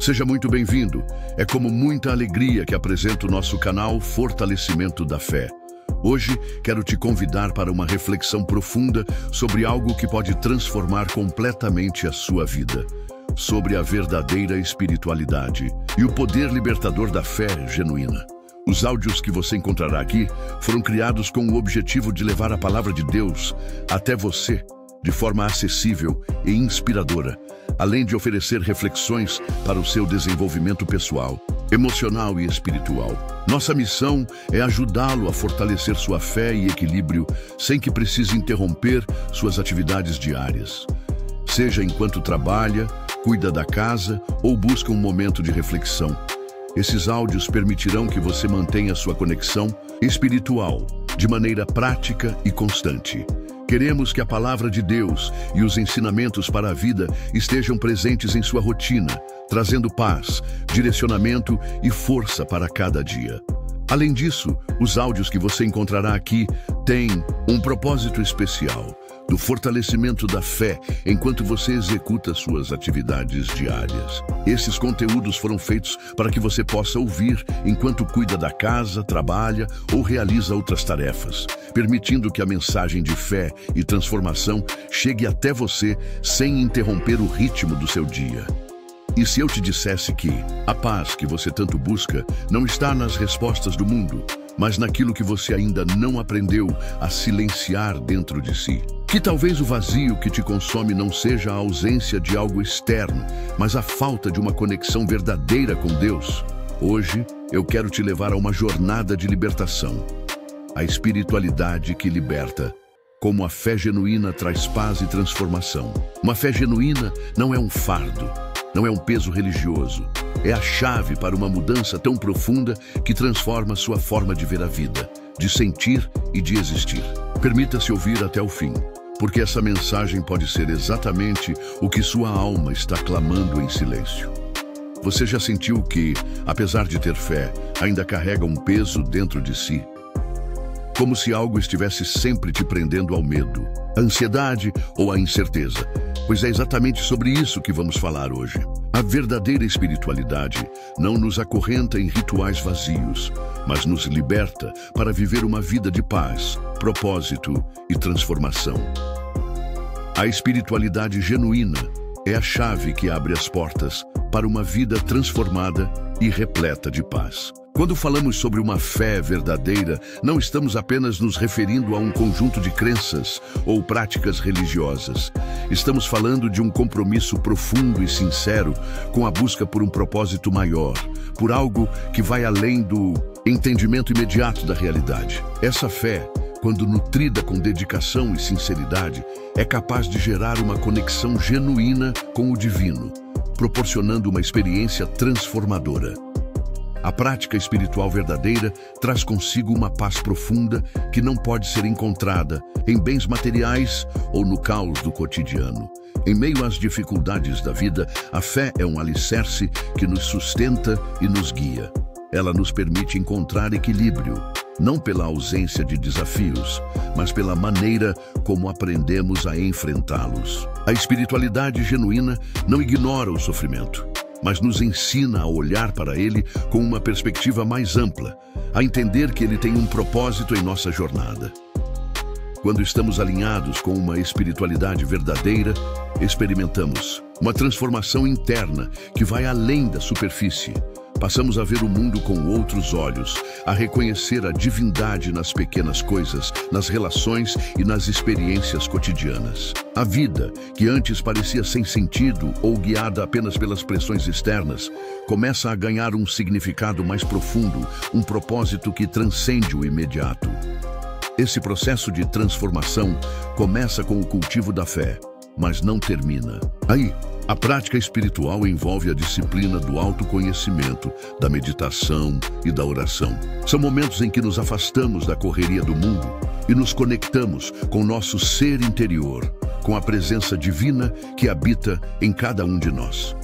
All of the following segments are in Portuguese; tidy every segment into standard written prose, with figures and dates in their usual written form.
Seja muito bem-vindo. É com muita alegria que apresento o nosso canal Fortalecimento da Fé. Hoje, quero te convidar para uma reflexão profunda sobre algo que pode transformar completamente a sua vida. Sobre a verdadeira espiritualidade e o poder libertador da fé genuína. Os áudios que você encontrará aqui foram criados com o objetivo de levar a palavra de Deus até você de forma acessível e inspiradora, além de oferecer reflexões para o seu desenvolvimento pessoal, emocional e espiritual. Nossa missão é ajudá-lo a fortalecer sua fé e equilíbrio sem que precise interromper suas atividades diárias. Seja enquanto trabalha, cuida da casa ou busca um momento de reflexão. Esses áudios permitirão que você mantenha sua conexão espiritual de maneira prática e constante. Queremos que a palavra de Deus e os ensinamentos para a vida estejam presentes em sua rotina, trazendo paz, direcionamento e força para cada dia. Além disso, os áudios que você encontrará aqui têm um propósito especial do fortalecimento da fé enquanto você executa suas atividades diárias. Esses conteúdos foram feitos para que você possa ouvir enquanto cuida da casa, trabalha ou realiza outras tarefas, permitindo que a mensagem de fé e transformação chegue até você sem interromper o ritmo do seu dia. E se eu te dissesse que a paz que você tanto busca não está nas respostas do mundo, mas naquilo que você ainda não aprendeu a silenciar dentro de si? Que talvez o vazio que te consome não seja a ausência de algo externo, mas a falta de uma conexão verdadeira com Deus? Hoje, eu quero te levar a uma jornada de libertação. A espiritualidade que liberta. Como a fé genuína traz paz e transformação. Uma fé genuína não é um fardo, não é um peso religioso. É a chave para uma mudança tão profunda que transforma sua forma de ver a vida, de sentir e de existir. Permita-se ouvir até o fim, porque essa mensagem pode ser exatamente o que sua alma está clamando em silêncio. Você já sentiu que, apesar de ter fé, ainda carrega um peso dentro de si? Como se algo estivesse sempre te prendendo ao medo, à ansiedade ou à incerteza? Pois é exatamente sobre isso que vamos falar hoje. A verdadeira espiritualidade não nos acorrenta em rituais vazios, mas nos liberta para viver uma vida de paz, propósito e transformação. A espiritualidade genuína é a chave que abre as portas para uma vida transformada e repleta de paz. Quando falamos sobre uma fé verdadeira, não estamos apenas nos referindo a um conjunto de crenças ou práticas religiosas. Estamos falando de um compromisso profundo e sincero com a busca por um propósito maior, por algo que vai além do entendimento imediato da realidade. Essa fé, quando nutrida com dedicação e sinceridade, é capaz de gerar uma conexão genuína com o divino, proporcionando uma experiência transformadora. A prática espiritual verdadeira traz consigo uma paz profunda que não pode ser encontrada em bens materiais ou no caos do cotidiano. Em meio às dificuldades da vida, a fé é um alicerce que nos sustenta e nos guia. Ela nos permite encontrar equilíbrio, não pela ausência de desafios, mas pela maneira como aprendemos a enfrentá-los. A espiritualidade genuína não ignora o sofrimento, mas nos ensina a olhar para ele com uma perspectiva mais ampla, a entender que ele tem um propósito em nossa jornada. Quando estamos alinhados com uma espiritualidade verdadeira, experimentamos uma transformação interna que vai além da superfície. Passamos a ver o mundo com outros olhos, a reconhecer a divindade nas pequenas coisas, nas relações e nas experiências cotidianas. A vida, que antes parecia sem sentido ou guiada apenas pelas pressões externas, começa a ganhar um significado mais profundo, um propósito que transcende o imediato. Esse processo de transformação começa com o cultivo da fé, mas não termina aí. A prática espiritual envolve a disciplina do autoconhecimento, da meditação e da oração. São momentos em que nos afastamos da correria do mundo e nos conectamos com nosso ser interior, com a presença divina que habita em cada um de nós.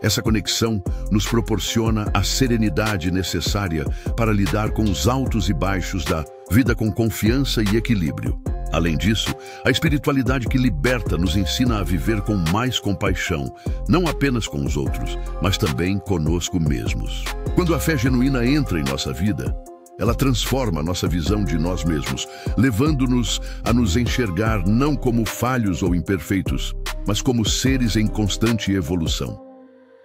Essa conexão nos proporciona a serenidade necessária para lidar com os altos e baixos da vida com confiança e equilíbrio. Além disso, a espiritualidade que liberta nos ensina a viver com mais compaixão, não apenas com os outros, mas também conosco mesmos. Quando a fé genuína entra em nossa vida, ela transforma nossa visão de nós mesmos, levando-nos a nos enxergar não como falhos ou imperfeitos, mas como seres em constante evolução.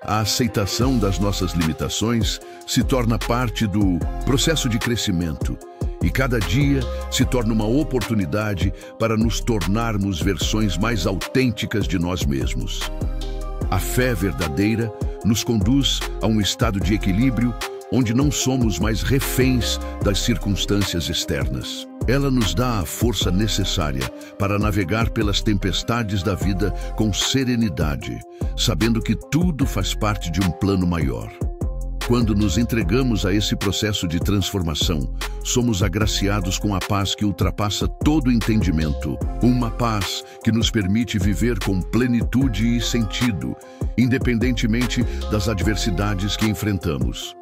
A aceitação das nossas limitações se torna parte do processo de crescimento, e cada dia se torna uma oportunidade para nos tornarmos versões mais autênticas de nós mesmos. A fé verdadeira nos conduz a um estado de equilíbrio onde não somos mais reféns das circunstâncias externas. Ela nos dá a força necessária para navegar pelas tempestades da vida com serenidade, sabendo que tudo faz parte de um plano maior. Quando nos entregamos a esse processo de transformação, somos agraciados com a paz que ultrapassa todo entendimento, uma paz que nos permite viver com plenitude e sentido, independentemente das adversidades que enfrentamos.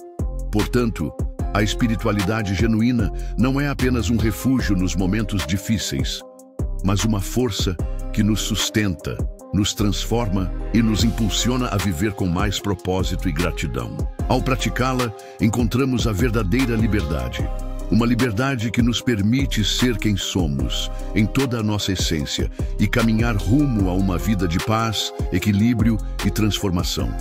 Portanto, a espiritualidade genuína não é apenas um refúgio nos momentos difíceis, mas uma força que nos sustenta, nos transforma e nos impulsiona a viver com mais propósito e gratidão. Ao praticá-la, encontramos a verdadeira liberdade. Uma liberdade que nos permite ser quem somos, em toda a nossa essência, e caminhar rumo a uma vida de paz, equilíbrio e transformação.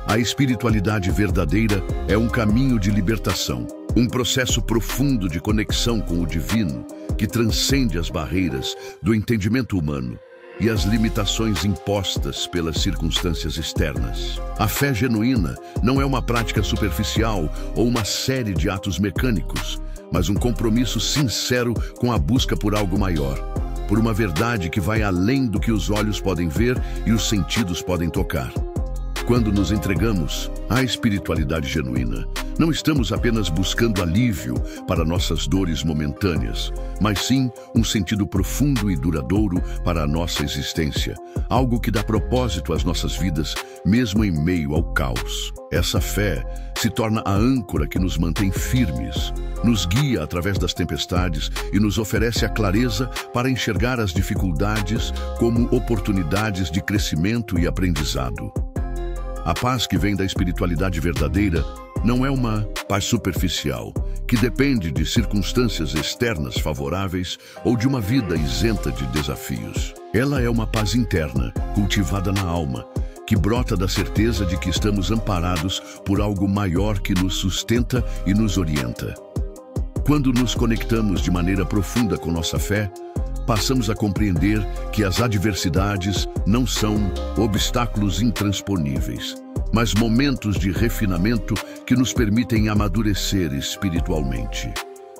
A espiritualidade verdadeira é um caminho de libertação, um processo profundo de conexão com o divino, que transcende as barreiras do entendimento humano e as limitações impostas pelas circunstâncias externas. A fé genuína não é uma prática superficial ou uma série de atos mecânicos, mas um compromisso sincero com a busca por algo maior, por uma verdade que vai além do que os olhos podem ver e os sentidos podem tocar. Quando nos entregamos à espiritualidade genuína, não estamos apenas buscando alívio para nossas dores momentâneas, mas sim um sentido profundo e duradouro para a nossa existência, algo que dá propósito às nossas vidas, mesmo em meio ao caos. Essa fé se torna a âncora que nos mantém firmes, nos guia através das tempestades e nos oferece a clareza para enxergar as dificuldades como oportunidades de crescimento e aprendizado. A paz que vem da espiritualidade verdadeira não é uma paz superficial, que depende de circunstâncias externas favoráveis ou de uma vida isenta de desafios. Ela é uma paz interna, cultivada na alma, que brota da certeza de que estamos amparados por algo maior que nos sustenta e nos orienta. Quando nos conectamos de maneira profunda com nossa fé, passamos a compreender que as adversidades não são obstáculos intransponíveis, mas momentos de refinamento que nos permitem amadurecer espiritualmente.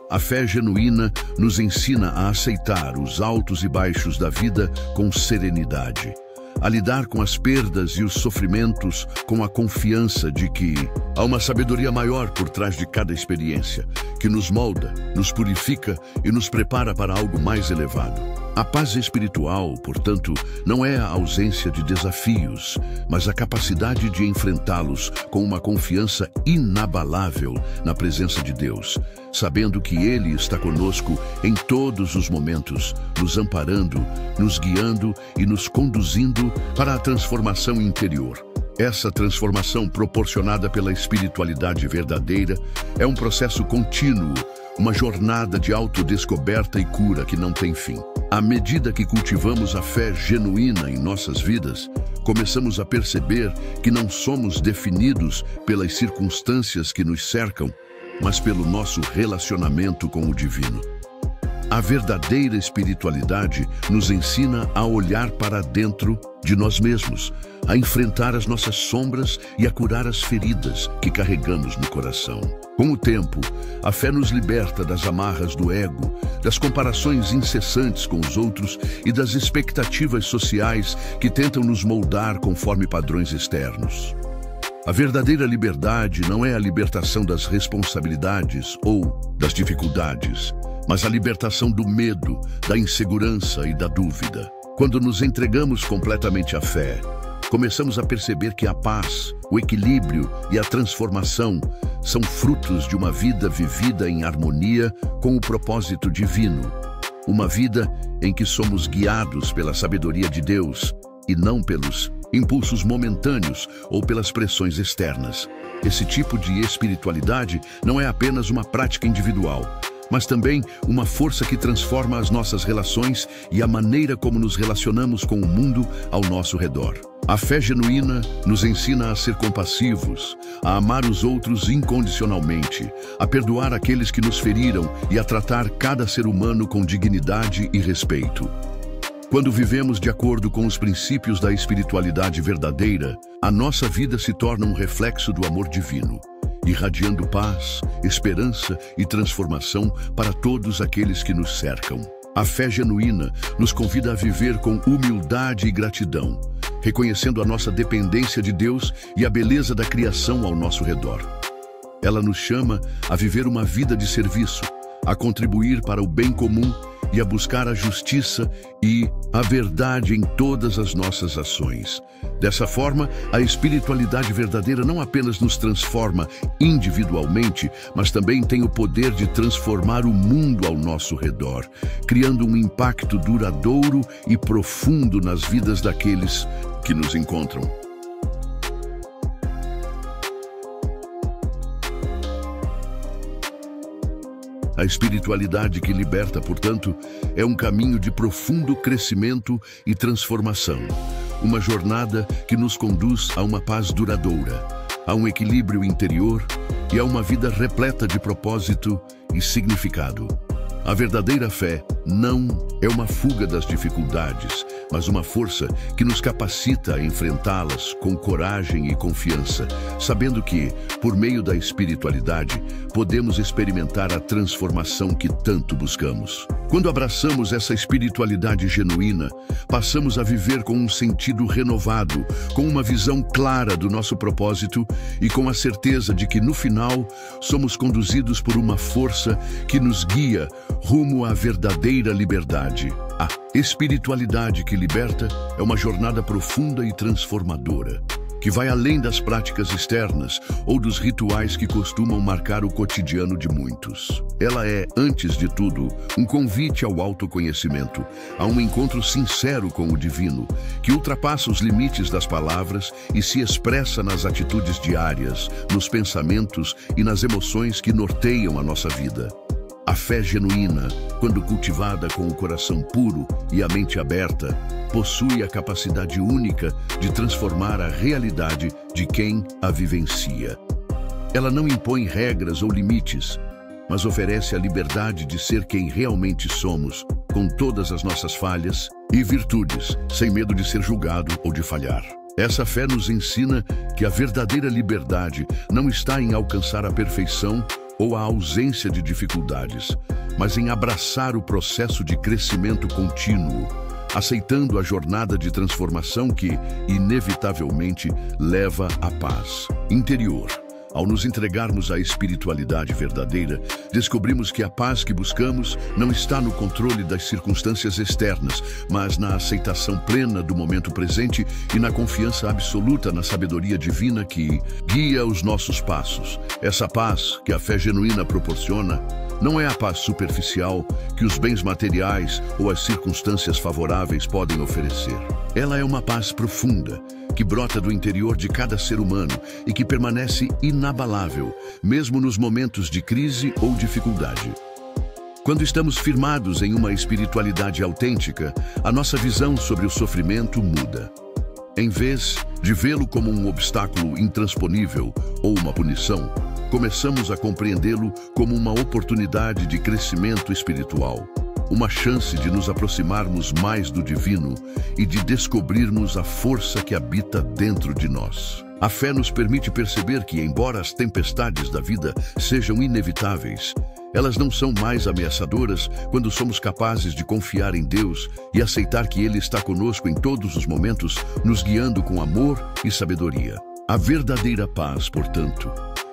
A fé genuína nos ensina a aceitar os altos e baixos da vida com serenidade, a lidar com as perdas e os sofrimentos com a confiança de que há uma sabedoria maior por trás de cada experiência, que nos molda, nos purifica e nos prepara para algo mais elevado. A paz espiritual, portanto, não é a ausência de desafios, mas a capacidade de enfrentá-los com uma confiança inabalável na presença de Deus, sabendo que Ele está conosco em todos os momentos, nos amparando, nos guiando e nos conduzindo para a transformação interior. Essa transformação proporcionada pela espiritualidade verdadeira é um processo contínuo, uma jornada de autodescoberta e cura que não tem fim. À medida que cultivamos a fé genuína em nossas vidas, começamos a perceber que não somos definidos pelas circunstâncias que nos cercam, mas pelo nosso relacionamento com o divino. A verdadeira espiritualidade nos ensina a olhar para dentro de nós mesmos, a enfrentar as nossas sombras e a curar as feridas que carregamos no coração. Com o tempo, a fé nos liberta das amarras do ego, das comparações incessantes com os outros e das expectativas sociais que tentam nos moldar conforme padrões externos. A verdadeira liberdade não é a libertação das responsabilidades ou das dificuldades, mas a libertação do medo, da insegurança e da dúvida. Quando nos entregamos completamente à fé, começamos a perceber que a paz, o equilíbrio e a transformação são frutos de uma vida vivida em harmonia com o propósito divino. Uma vida em que somos guiados pela sabedoria de Deus e não pelos impulsos momentâneos ou pelas pressões externas. Esse tipo de espiritualidade não é apenas uma prática individual, mas também uma força que transforma as nossas relações e a maneira como nos relacionamos com o mundo ao nosso redor. A fé genuína nos ensina a ser compassivos, a amar os outros incondicionalmente, a perdoar aqueles que nos feriram e a tratar cada ser humano com dignidade e respeito. Quando vivemos de acordo com os princípios da espiritualidade verdadeira, a nossa vida se torna um reflexo do amor divino, irradiando paz, esperança e transformação para todos aqueles que nos cercam. A fé genuína nos convida a viver com humildade e gratidão, reconhecendo a nossa dependência de Deus e a beleza da criação ao nosso redor. Ela nos chama a viver uma vida de serviço, a contribuir para o bem comum e a buscar a justiça e a verdade em todas as nossas ações. Dessa forma, a espiritualidade verdadeira não apenas nos transforma individualmente, mas também tem o poder de transformar o mundo ao nosso redor, criando um impacto duradouro e profundo nas vidas daqueles que nos encontram. A espiritualidade que liberta, portanto, é um caminho de profundo crescimento e transformação. Uma jornada que nos conduz a uma paz duradoura, a um equilíbrio interior e a uma vida repleta de propósito e significado. A verdadeira fé não é uma fuga das dificuldades, mas uma força que nos capacita a enfrentá-las com coragem e confiança, sabendo que, por meio da espiritualidade, podemos experimentar a transformação que tanto buscamos. Quando abraçamos essa espiritualidade genuína, passamos a viver com um sentido renovado, com uma visão clara do nosso propósito e com a certeza de que, no final, somos conduzidos por uma força que nos guia rumo à verdadeira liberdade. A espiritualidade que liberta é uma jornada profunda e transformadora, que vai além das práticas externas ou dos rituais que costumam marcar o cotidiano de muitos. Ela é, antes de tudo, um convite ao autoconhecimento, a um encontro sincero com o divino, que ultrapassa os limites das palavras e se expressa nas atitudes diárias, nos pensamentos e nas emoções que norteiam a nossa vida. A fé genuína, quando cultivada com o coração puro e a mente aberta, possui a capacidade única de transformar a realidade de quem a vivencia. Ela não impõe regras ou limites, mas oferece a liberdade de ser quem realmente somos, com todas as nossas falhas e virtudes, sem medo de ser julgado ou de falhar. Essa fé nos ensina que a verdadeira liberdade não está em alcançar a perfeição ou a ausência de dificuldades, mas em abraçar o processo de crescimento contínuo, aceitando a jornada de transformação que, inevitavelmente, leva à paz interior. Ao nos entregarmos à espiritualidade verdadeira, descobrimos que a paz que buscamos não está no controle das circunstâncias externas, mas na aceitação plena do momento presente e na confiança absoluta na sabedoria divina que guia os nossos passos. Essa paz que a fé genuína proporciona não é a paz superficial que os bens materiais ou as circunstâncias favoráveis podem oferecer. Ela é uma paz profunda, que brota do interior de cada ser humano e que permanece inabalável, mesmo nos momentos de crise ou dificuldade. Quando estamos firmados em uma espiritualidade autêntica, a nossa visão sobre o sofrimento muda. Em vez de vê-lo como um obstáculo intransponível ou uma punição, começamos a compreendê-lo como uma oportunidade de crescimento espiritual, uma chance de nos aproximarmos mais do divino e de descobrirmos a força que habita dentro de nós. A fé nos permite perceber que, embora as tempestades da vida sejam inevitáveis, elas não são mais ameaçadoras quando somos capazes de confiar em Deus e aceitar que Ele está conosco em todos os momentos, nos guiando com amor e sabedoria. A verdadeira paz, portanto,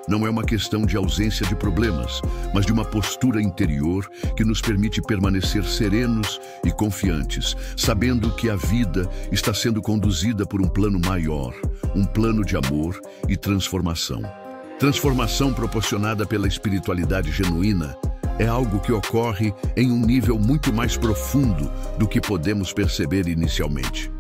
não é uma questão de ausência de problemas, mas de uma postura interior que nos permite permanecer serenos e confiantes, sabendo que a vida está sendo conduzida por um plano maior, um plano de amor e transformação. Transformação proporcionada pela espiritualidade genuína é algo que ocorre em um nível muito mais profundo do que podemos perceber inicialmente.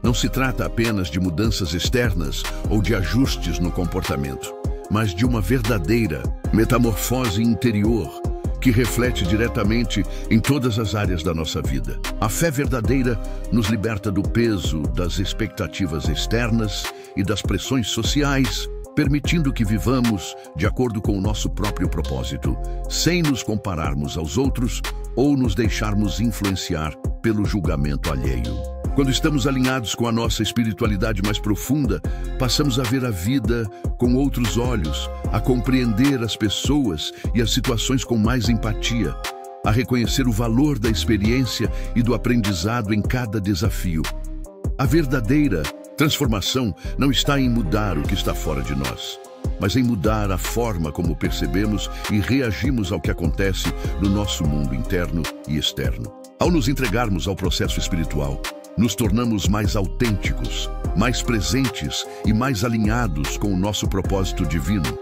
Não se trata apenas de mudanças externas ou de ajustes no comportamento, mas de uma verdadeira metamorfose interior que reflete diretamente em todas as áreas da nossa vida. A fé verdadeira nos liberta do peso das expectativas externas e das pressões sociais, permitindo que vivamos de acordo com o nosso próprio propósito, sem nos compararmos aos outros ou nos deixarmos influenciar pelo julgamento alheio. Quando estamos alinhados com a nossa espiritualidade mais profunda, passamos a ver a vida com outros olhos, a compreender as pessoas e as situações com mais empatia, a reconhecer o valor da experiência e do aprendizado em cada desafio. A verdadeira transformação não está em mudar o que está fora de nós, mas em mudar a forma como percebemos e reagimos ao que acontece no nosso mundo interno e externo. Ao nos entregarmos ao processo espiritual, nos tornamos mais autênticos, mais presentes e mais alinhados com o nosso propósito divino.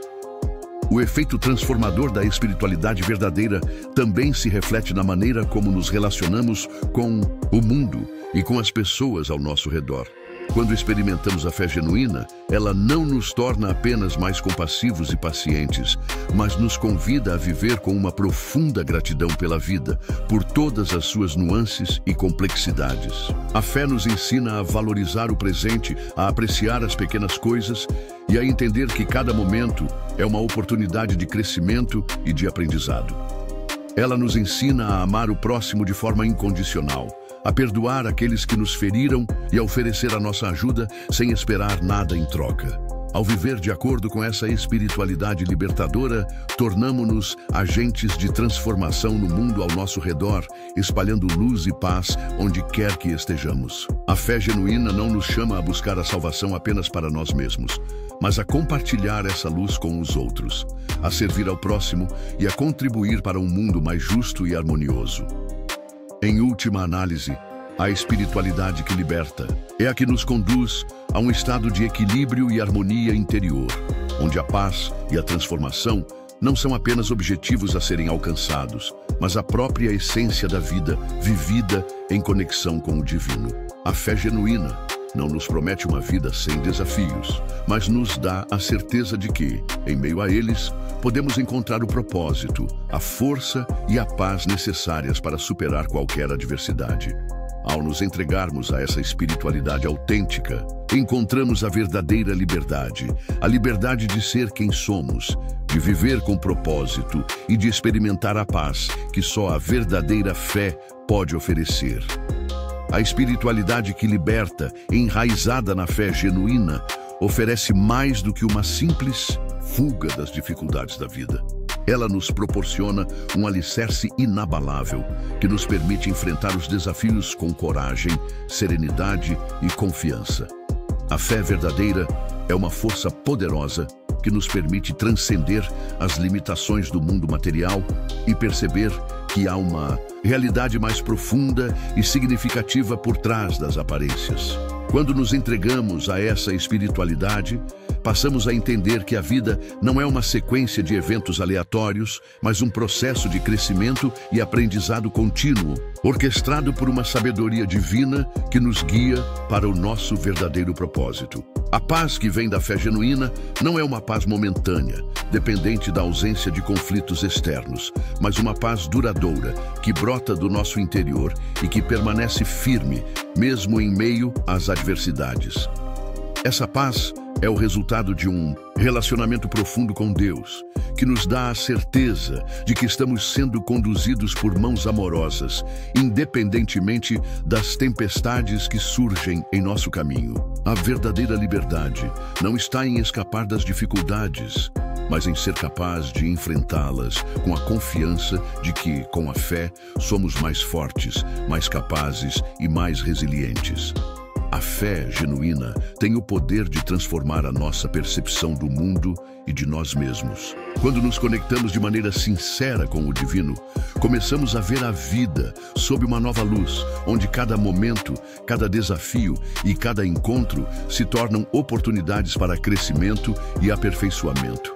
O efeito transformador da espiritualidade verdadeira também se reflete na maneira como nos relacionamos com o mundo e com as pessoas ao nosso redor. Quando experimentamos a fé genuína, ela não nos torna apenas mais compassivos e pacientes, mas nos convida a viver com uma profunda gratidão pela vida, por todas as suas nuances e complexidades. A fé nos ensina a valorizar o presente, a apreciar as pequenas coisas e a entender que cada momento é uma oportunidade de crescimento e de aprendizado. Ela nos ensina a amar o próximo de forma incondicional, a perdoar aqueles que nos feriram e a oferecer a nossa ajuda sem esperar nada em troca. Ao viver de acordo com essa espiritualidade libertadora, tornamo-nos agentes de transformação no mundo ao nosso redor, espalhando luz e paz onde quer que estejamos. A fé genuína não nos chama a buscar a salvação apenas para nós mesmos, mas a compartilhar essa luz com os outros, a servir ao próximo e a contribuir para um mundo mais justo e harmonioso. Em última análise, a espiritualidade que liberta é a que nos conduz a um estado de equilíbrio e harmonia interior, onde a paz e a transformação não são apenas objetivos a serem alcançados, mas a própria essência da vida vivida em conexão com o divino. A fé genuína não nos promete uma vida sem desafios, mas nos dá a certeza de que, em meio a eles, podemos encontrar o propósito, a força e a paz necessárias para superar qualquer adversidade. Ao nos entregarmos a essa espiritualidade autêntica, encontramos a verdadeira liberdade, a liberdade de ser quem somos, de viver com propósito e de experimentar a paz que só a verdadeira fé pode oferecer. A espiritualidade que liberta, enraizada na fé genuína, oferece mais do que uma simples fuga das dificuldades da vida. Ela nos proporciona um alicerce inabalável que nos permite enfrentar os desafios com coragem, serenidade e confiança. A fé verdadeira é uma força poderosa que nos permite transcender as limitações do mundo material e perceber que há uma realidade mais profunda e significativa por trás das aparências. Quando nos entregamos a essa espiritualidade, passamos a entender que a vida não é uma sequência de eventos aleatórios, mas um processo de crescimento e aprendizado contínuo, orquestrado por uma sabedoria divina que nos guia para o nosso verdadeiro propósito. A paz que vem da fé genuína não é uma paz momentânea, dependente da ausência de conflitos externos, mas uma paz duradoura, que brota do nosso interior e que permanece firme, mesmo em meio às adversidades. Essa paz é o resultado de um relacionamento profundo com Deus, que nos dá a certeza de que estamos sendo conduzidos por mãos amorosas, independentemente das tempestades que surgem em nosso caminho. A verdadeira liberdade não está em escapar das dificuldades, mas em ser capaz de enfrentá-las com a confiança de que, com a fé, somos mais fortes, mais capazes e mais resilientes. A fé genuína tem o poder de transformar a nossa percepção do mundo e de nós mesmos. Quando nos conectamos de maneira sincera com o divino, começamos a ver a vida sob uma nova luz, onde cada momento, cada desafio e cada encontro se tornam oportunidades para crescimento e aperfeiçoamento.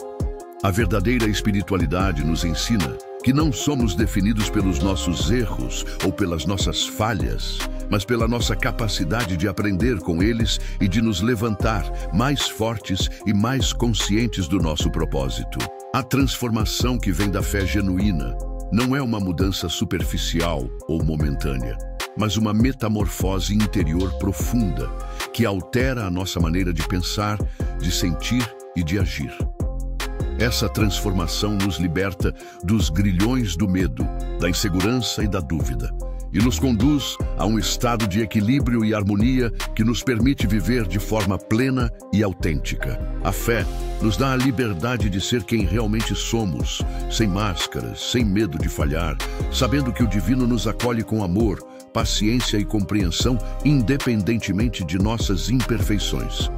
A verdadeira espiritualidade nos ensina que não somos definidos pelos nossos erros ou pelas nossas falhas, mas pela nossa capacidade de aprender com eles e de nos levantar mais fortes e mais conscientes do nosso propósito. A transformação que vem da fé genuína não é uma mudança superficial ou momentânea, mas uma metamorfose interior profunda que altera a nossa maneira de pensar, de sentir e de agir. Essa transformação nos liberta dos grilhões do medo, da insegurança e da dúvida, e nos conduz a um estado de equilíbrio e harmonia que nos permite viver de forma plena e autêntica. A fé nos dá a liberdade de ser quem realmente somos, sem máscaras, sem medo de falhar, sabendo que o divino nos acolhe com amor, paciência e compreensão, independentemente de nossas imperfeições.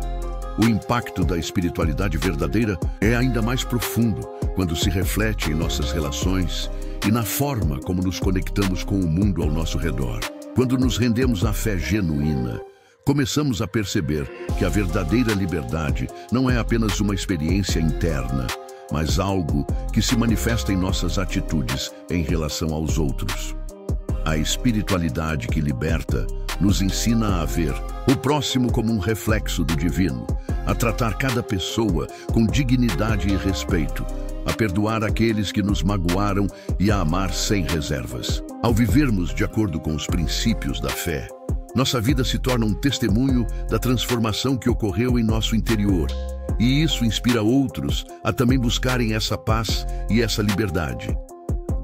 O impacto da espiritualidade verdadeira é ainda mais profundo quando se reflete em nossas relações e na forma como nos conectamos com o mundo ao nosso redor. Quando nos rendemos à fé genuína, começamos a perceber que a verdadeira liberdade não é apenas uma experiência interna, mas algo que se manifesta em nossas atitudes em relação aos outros. A espiritualidade que liberta nos ensina a ver o próximo como um reflexo do divino, a tratar cada pessoa com dignidade e respeito, a perdoar aqueles que nos magoaram e a amar sem reservas. Ao vivermos de acordo com os princípios da fé, nossa vida se torna um testemunho da transformação que ocorreu em nosso interior, e isso inspira outros a também buscarem essa paz e essa liberdade.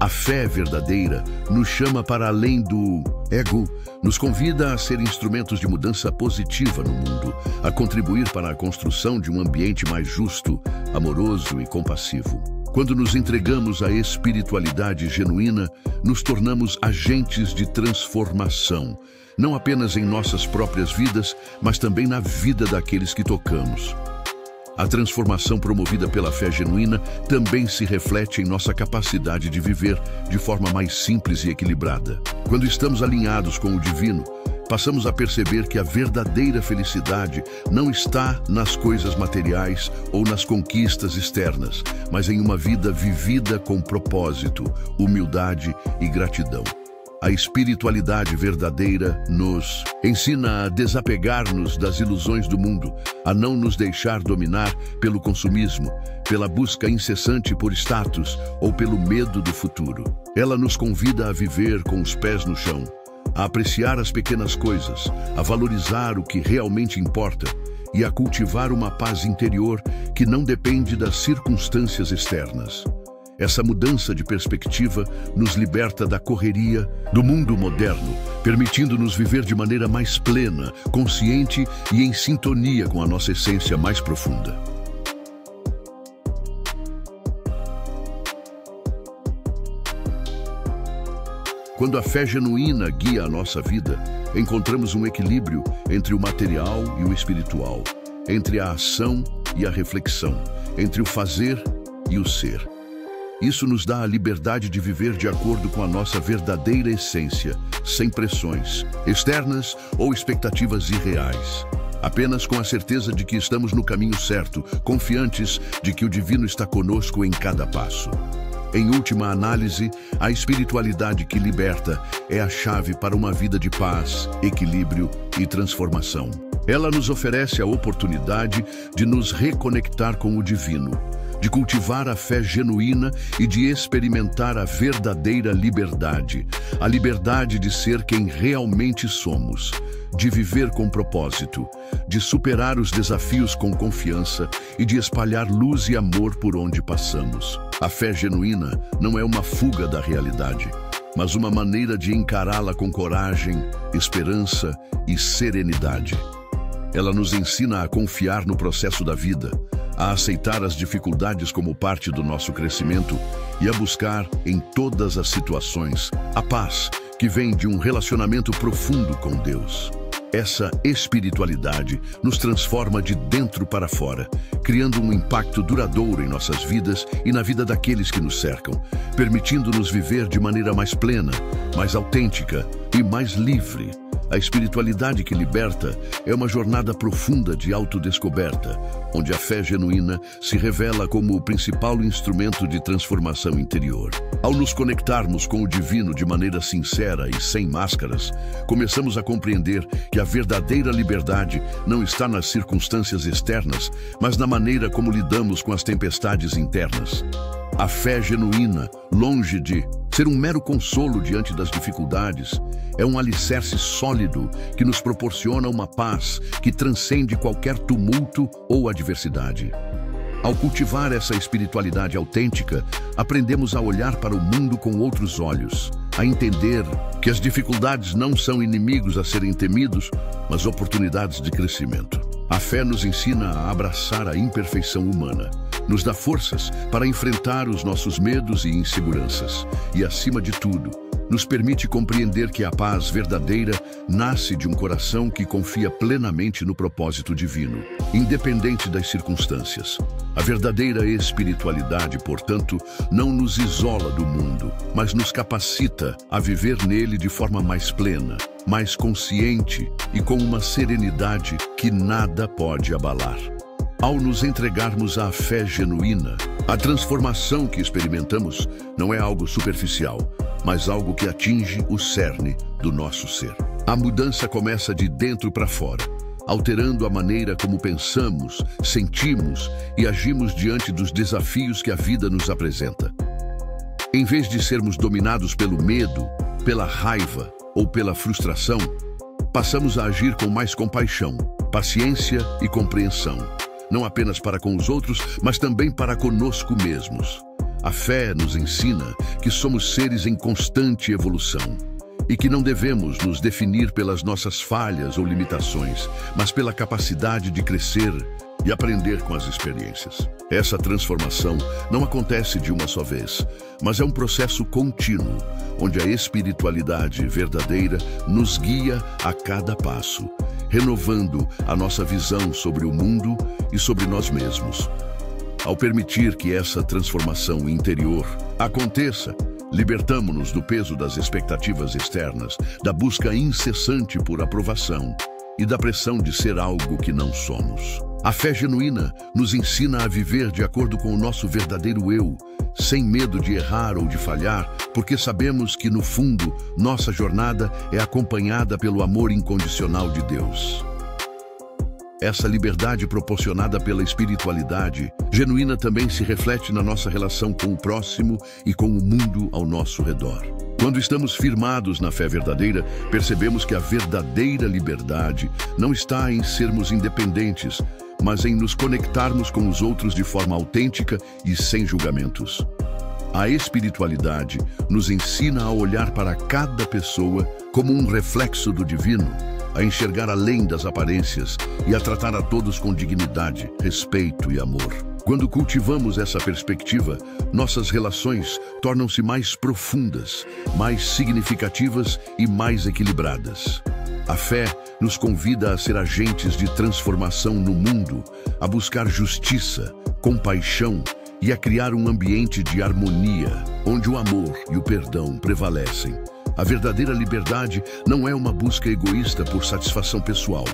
A fé verdadeira nos chama para além do ego, nos convida a ser instrumentos de mudança positiva no mundo, a contribuir para a construção de um ambiente mais justo, amoroso e compassivo. Quando nos entregamos à espiritualidade genuína, nos tornamos agentes de transformação, não apenas em nossas próprias vidas, mas também na vida daqueles que tocamos. A transformação promovida pela fé genuína também se reflete em nossa capacidade de viver de forma mais simples e equilibrada. Quando estamos alinhados com o divino, passamos a perceber que a verdadeira felicidade não está nas coisas materiais ou nas conquistas externas, mas em uma vida vivida com propósito, humildade e gratidão. A espiritualidade verdadeira nos ensina a desapegar-nos das ilusões do mundo, a não nos deixar dominar pelo consumismo, pela busca incessante por status ou pelo medo do futuro. Ela nos convida a viver com os pés no chão, a apreciar as pequenas coisas, a valorizar o que realmente importa e a cultivar uma paz interior que não depende das circunstâncias externas. Essa mudança de perspectiva nos liberta da correria do mundo moderno, permitindo-nos viver de maneira mais plena, consciente e em sintonia com a nossa essência mais profunda. Quando a fé genuína guia a nossa vida, encontramos um equilíbrio entre o material e o espiritual, entre a ação e a reflexão, entre o fazer e o ser. Isso nos dá a liberdade de viver de acordo com a nossa verdadeira essência, sem pressões externas ou expectativas irreais. Apenas com a certeza de que estamos no caminho certo, confiantes de que o divino está conosco em cada passo. Em última análise, a espiritualidade que liberta é a chave para uma vida de paz, equilíbrio e transformação. Ela nos oferece a oportunidade de nos reconectar com o divino, de cultivar a fé genuína e de experimentar a verdadeira liberdade, a liberdade de ser quem realmente somos, de viver com propósito, de superar os desafios com confiança e de espalhar luz e amor por onde passamos. A fé genuína não é uma fuga da realidade, mas uma maneira de encará-la com coragem, esperança e serenidade. Ela nos ensina a confiar no processo da vida, a aceitar as dificuldades como parte do nosso crescimento e a buscar, em todas as situações, a paz que vem de um relacionamento profundo com Deus. Essa espiritualidade nos transforma de dentro para fora, criando um impacto duradouro em nossas vidas e na vida daqueles que nos cercam, permitindo-nos viver de maneira mais plena, mais autêntica e mais livre, A espiritualidade que liberta é uma jornada profunda de autodescoberta, onde a fé genuína se revela como o principal instrumento de transformação interior. Ao nos conectarmos com o divino de maneira sincera e sem máscaras, começamos a compreender que a verdadeira liberdade não está nas circunstâncias externas, mas na maneira como lidamos com as tempestades internas. A fé genuína, longe de ser um mero consolo diante das dificuldades, é um alicerce sólido que nos proporciona uma paz que transcende qualquer tumulto ou adversidade. Ao cultivar essa espiritualidade autêntica, aprendemos a olhar para o mundo com outros olhos, a entender que as dificuldades não são inimigos a serem temidos, mas oportunidades de crescimento. A fé nos ensina a abraçar a imperfeição humana, nos dá forças para enfrentar os nossos medos e inseguranças e, acima de tudo, nos permite compreender que a paz verdadeira nasce de um coração que confia plenamente no propósito divino, independente das circunstâncias. A verdadeira espiritualidade, portanto, não nos isola do mundo, mas nos capacita a viver nele de forma mais plena, mais consciente e com uma serenidade que nada pode abalar. Ao nos entregarmos à fé genuína, a transformação que experimentamos não é algo superficial, mas algo que atinge o cerne do nosso ser. A mudança começa de dentro para fora, alterando a maneira como pensamos, sentimos e agimos diante dos desafios que a vida nos apresenta. Em vez de sermos dominados pelo medo, pela raiva ou pela frustração, passamos a agir com mais compaixão, paciência e compreensão, não apenas para com os outros, mas também para conosco mesmos. A fé nos ensina que somos seres em constante evolução e que não devemos nos definir pelas nossas falhas ou limitações, mas pela capacidade de crescer e aprender com as experiências. Essa transformação não acontece de uma só vez, mas é um processo contínuo, onde a espiritualidade verdadeira nos guia a cada passo, renovando a nossa visão sobre o mundo e sobre nós mesmos. Ao permitir que essa transformação interior aconteça, libertamo-nos do peso das expectativas externas, da busca incessante por aprovação e da pressão de ser algo que não somos. A fé genuína nos ensina a viver de acordo com o nosso verdadeiro eu, sem medo de errar ou de falhar, porque sabemos que, no fundo, nossa jornada é acompanhada pelo amor incondicional de Deus. Essa liberdade proporcionada pela espiritualidade genuína também se reflete na nossa relação com o próximo e com o mundo ao nosso redor. Quando estamos firmados na fé verdadeira, percebemos que a verdadeira liberdade não está em sermos independentes, mas em nos conectarmos com os outros de forma autêntica e sem julgamentos. A espiritualidade nos ensina a olhar para cada pessoa como um reflexo do divino, a enxergar além das aparências e a tratar a todos com dignidade, respeito e amor. Quando cultivamos essa perspectiva, nossas relações tornam-se mais profundas, mais significativas e mais equilibradas. A fé nos convida a ser agentes de transformação no mundo, a buscar justiça, compaixão e a criar um ambiente de harmonia, onde o amor e o perdão prevalecem. A verdadeira liberdade não é uma busca egoísta por satisfação pessoal,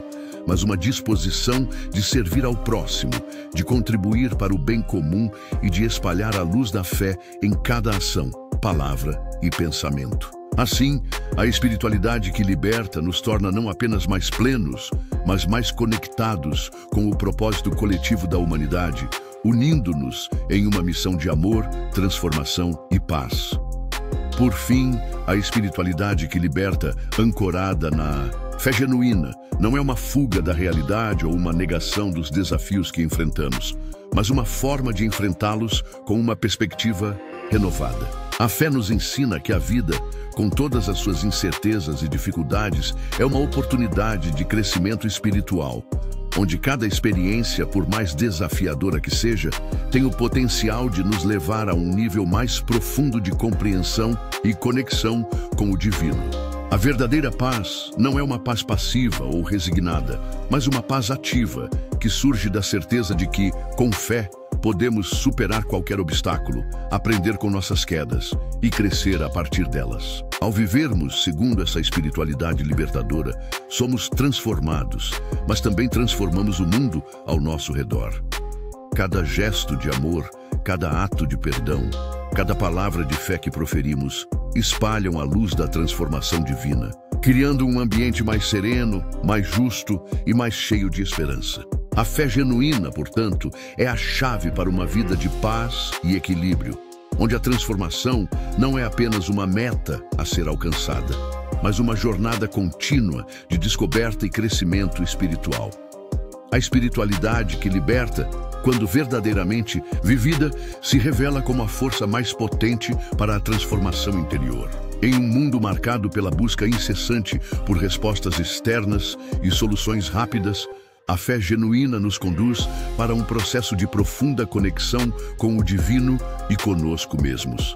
mas uma disposição de servir ao próximo, de contribuir para o bem comum e de espalhar a luz da fé em cada ação, palavra e pensamento. Assim, a espiritualidade que liberta nos torna não apenas mais plenos, mas mais conectados com o propósito coletivo da humanidade, unindo-nos em uma missão de amor, transformação e paz. Por fim, a espiritualidade que liberta, ancorada na fé genuína, não é uma fuga da realidade ou uma negação dos desafios que enfrentamos, mas uma forma de enfrentá-los com uma perspectiva renovada. A fé nos ensina que a vida, com todas as suas incertezas e dificuldades, é uma oportunidade de crescimento espiritual, onde cada experiência, por mais desafiadora que seja, tem o potencial de nos levar a um nível mais profundo de compreensão e conexão com o divino. A verdadeira paz não é uma paz passiva ou resignada, mas uma paz ativa, que surge da certeza de que, com fé, podemos superar qualquer obstáculo, aprender com nossas quedas e crescer a partir delas. Ao vivermos segundo essa espiritualidade libertadora, somos transformados, mas também transformamos o mundo ao nosso redor. Cada gesto de amor, cada ato de perdão, cada palavra de fé que proferimos, espalham a luz da transformação divina, criando um ambiente mais sereno, mais justo e mais cheio de esperança. A fé genuína, portanto, é a chave para uma vida de paz e equilíbrio, onde a transformação não é apenas uma meta a ser alcançada, mas uma jornada contínua de descoberta e crescimento espiritual. A espiritualidade que liberta, quando verdadeiramente vivida, se revela como a força mais potente para a transformação interior. Em um mundo marcado pela busca incessante por respostas externas e soluções rápidas, a fé genuína nos conduz para um processo de profunda conexão com o divino e conosco mesmos.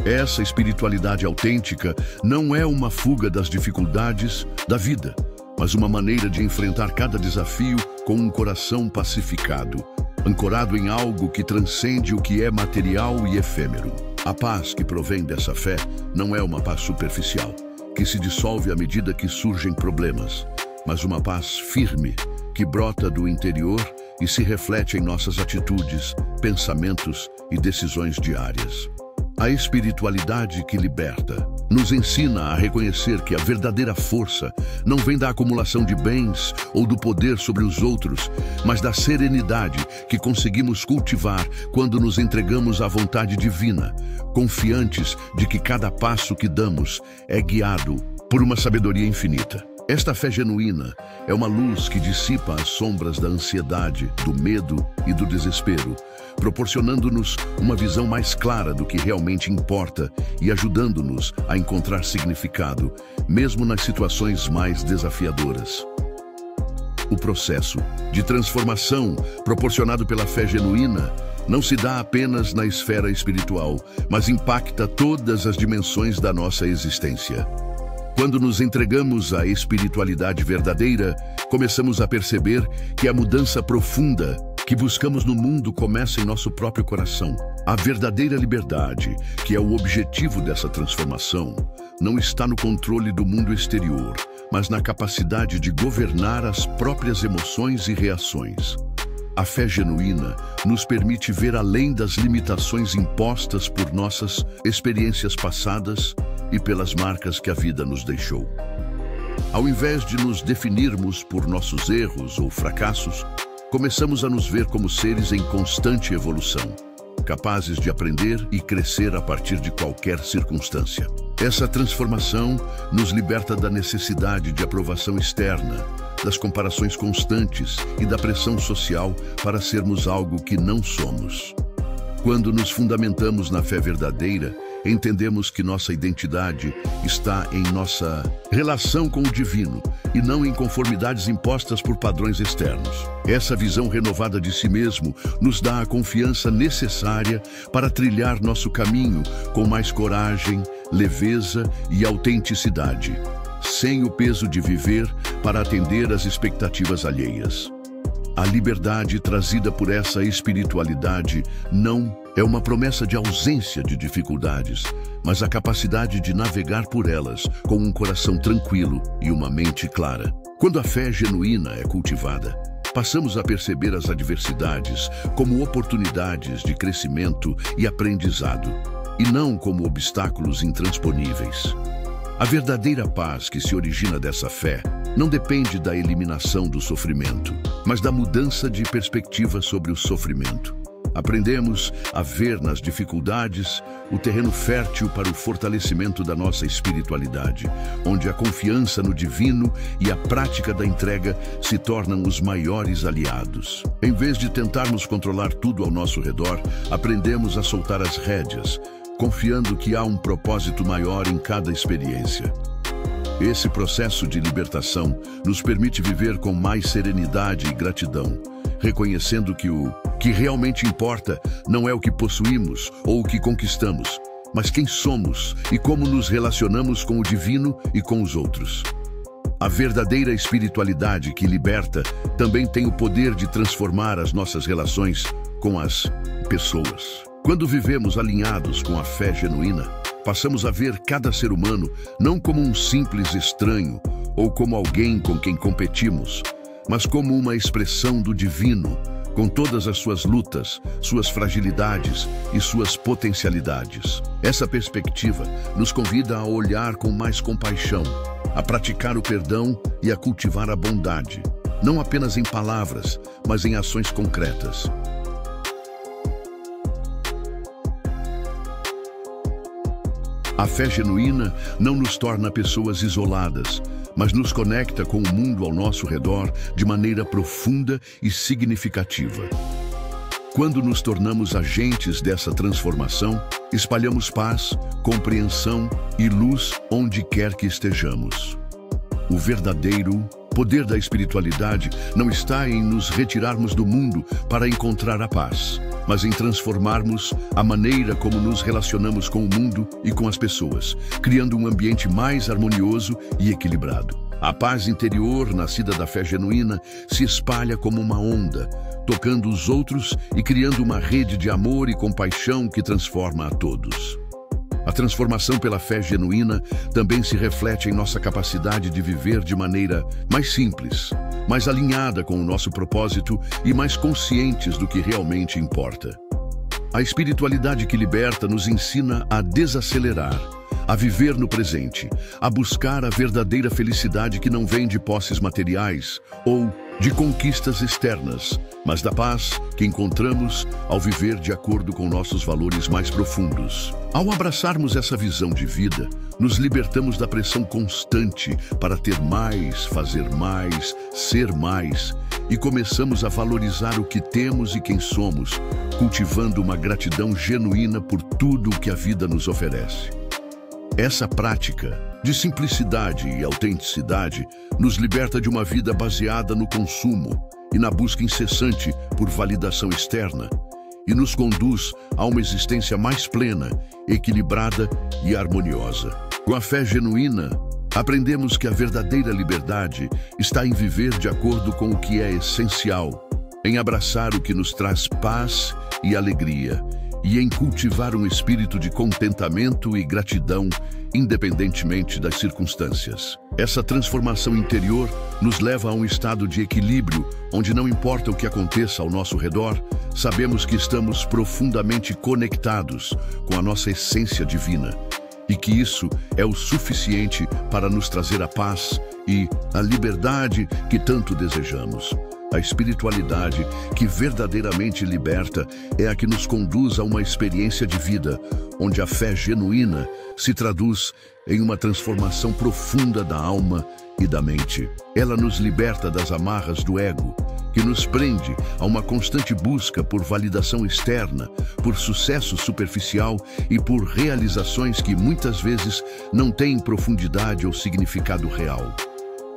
Essa espiritualidade autêntica não é uma fuga das dificuldades da vida, mas uma maneira de enfrentar cada desafio com um coração pacificado, ancorado em algo que transcende o que é material e efêmero. A paz que provém dessa fé não é uma paz superficial, que se dissolve à medida que surgem problemas, mas uma paz firme, que brota do interior e se reflete em nossas atitudes, pensamentos e decisões diárias. A espiritualidade que liberta nos ensina a reconhecer que a verdadeira força não vem da acumulação de bens ou do poder sobre os outros, mas da serenidade que conseguimos cultivar quando nos entregamos à vontade divina, confiantes de que cada passo que damos é guiado por uma sabedoria infinita. Esta fé genuína é uma luz que dissipa as sombras da ansiedade, do medo e do desespero, proporcionando-nos uma visão mais clara do que realmente importa e ajudando-nos a encontrar significado, mesmo nas situações mais desafiadoras. O processo de transformação proporcionado pela fé genuína não se dá apenas na esfera espiritual, mas impacta todas as dimensões da nossa existência. Quando nos entregamos à espiritualidade verdadeira, começamos a perceber que a mudança profunda que buscamos no mundo começa em nosso próprio coração. A verdadeira liberdade, que é o objetivo dessa transformação, não está no controle do mundo exterior, mas na capacidade de governar as próprias emoções e reações. A fé genuína nos permite ver além das limitações impostas por nossas experiências passadas e pelas marcas que a vida nos deixou. Ao invés de nos definirmos por nossos erros ou fracassos, começamos a nos ver como seres em constante evolução, capazes de aprender e crescer a partir de qualquer circunstância. Essa transformação nos liberta da necessidade de aprovação externa, das comparações constantes e da pressão social para sermos algo que não somos. Quando nos fundamentamos na fé verdadeira, entendemos que nossa identidade está em nossa relação com o divino e não em conformidades impostas por padrões externos. Essa visão renovada de si mesmo nos dá a confiança necessária para trilhar nosso caminho com mais coragem, leveza e autenticidade, sem o peso de viver para atender às expectativas alheias. A liberdade trazida por essa espiritualidade não é uma promessa de ausência de dificuldades, mas a capacidade de navegar por elas com um coração tranquilo e uma mente clara. Quando a fé genuína é cultivada, passamos a perceber as adversidades como oportunidades de crescimento e aprendizado, e não como obstáculos intransponíveis. A verdadeira paz que se origina dessa fé não depende da eliminação do sofrimento, mas da mudança de perspectiva sobre o sofrimento. Aprendemos a ver nas dificuldades o terreno fértil para o fortalecimento da nossa espiritualidade, onde a confiança no divino e a prática da entrega se tornam os maiores aliados. Em vez de tentarmos controlar tudo ao nosso redor, aprendemos a soltar as rédeas, confiando que há um propósito maior em cada experiência. Esse processo de libertação nos permite viver com mais serenidade e gratidão, reconhecendo que o que realmente importa não é o que possuímos ou o que conquistamos, mas quem somos e como nos relacionamos com o divino e com os outros. A verdadeira espiritualidade que liberta também tem o poder de transformar as nossas relações com as pessoas. Quando vivemos alinhados com a fé genuína, passamos a ver cada ser humano não como um simples estranho ou como alguém com quem competimos, mas como uma expressão do divino, com todas as suas lutas, suas fragilidades e suas potencialidades. Essa perspectiva nos convida a olhar com mais compaixão, a praticar o perdão e a cultivar a bondade, não apenas em palavras, mas em ações concretas. A fé genuína não nos torna pessoas isoladas, mas nos conecta com o mundo ao nosso redor de maneira profunda e significativa. Quando nos tornamos agentes dessa transformação, espalhamos paz, compreensão e luz onde quer que estejamos. O verdadeiro poder da espiritualidade não está em nos retirarmos do mundo para encontrar a paz, mas em transformarmos a maneira como nos relacionamos com o mundo e com as pessoas, criando um ambiente mais harmonioso e equilibrado. A paz interior, nascida da fé genuína, se espalha como uma onda, tocando os outros e criando uma rede de amor e compaixão que transforma a todos. A transformação pela fé genuína também se reflete em nossa capacidade de viver de maneira mais simples, mais alinhada com o nosso propósito e mais conscientes do que realmente importa. A espiritualidade que liberta nos ensina a desacelerar, a viver no presente, a buscar a verdadeira felicidade que não vem de posses materiais ou de conquistas externas, mas da paz que encontramos ao viver de acordo com nossos valores mais profundos. Ao abraçarmos essa visão de vida, nos libertamos da pressão constante para ter mais, fazer mais, ser mais, e começamos a valorizar o que temos e quem somos, cultivando uma gratidão genuína por tudo o que a vida nos oferece. Essa prática de simplicidade e autenticidade nos liberta de uma vida baseada no consumo e na busca incessante por validação externa e nos conduz a uma existência mais plena, equilibrada e harmoniosa. Com a fé genuína, aprendemos que a verdadeira liberdade está em viver de acordo com o que é essencial, em abraçar o que nos traz paz e alegria, e em cultivar um espírito de contentamento e gratidão, independentemente das circunstâncias. Essa transformação interior nos leva a um estado de equilíbrio, onde não importa o que aconteça ao nosso redor, sabemos que estamos profundamente conectados com a nossa essência divina, e que isso é o suficiente para nos trazer a paz e a liberdade que tanto desejamos. A espiritualidade que verdadeiramente liberta é a que nos conduz a uma experiência de vida, onde a fé genuína se traduz em uma transformação profunda da alma e da mente. Ela nos liberta das amarras do ego, que nos prende a uma constante busca por validação externa, por sucesso superficial e por realizações que muitas vezes não têm profundidade ou significado real.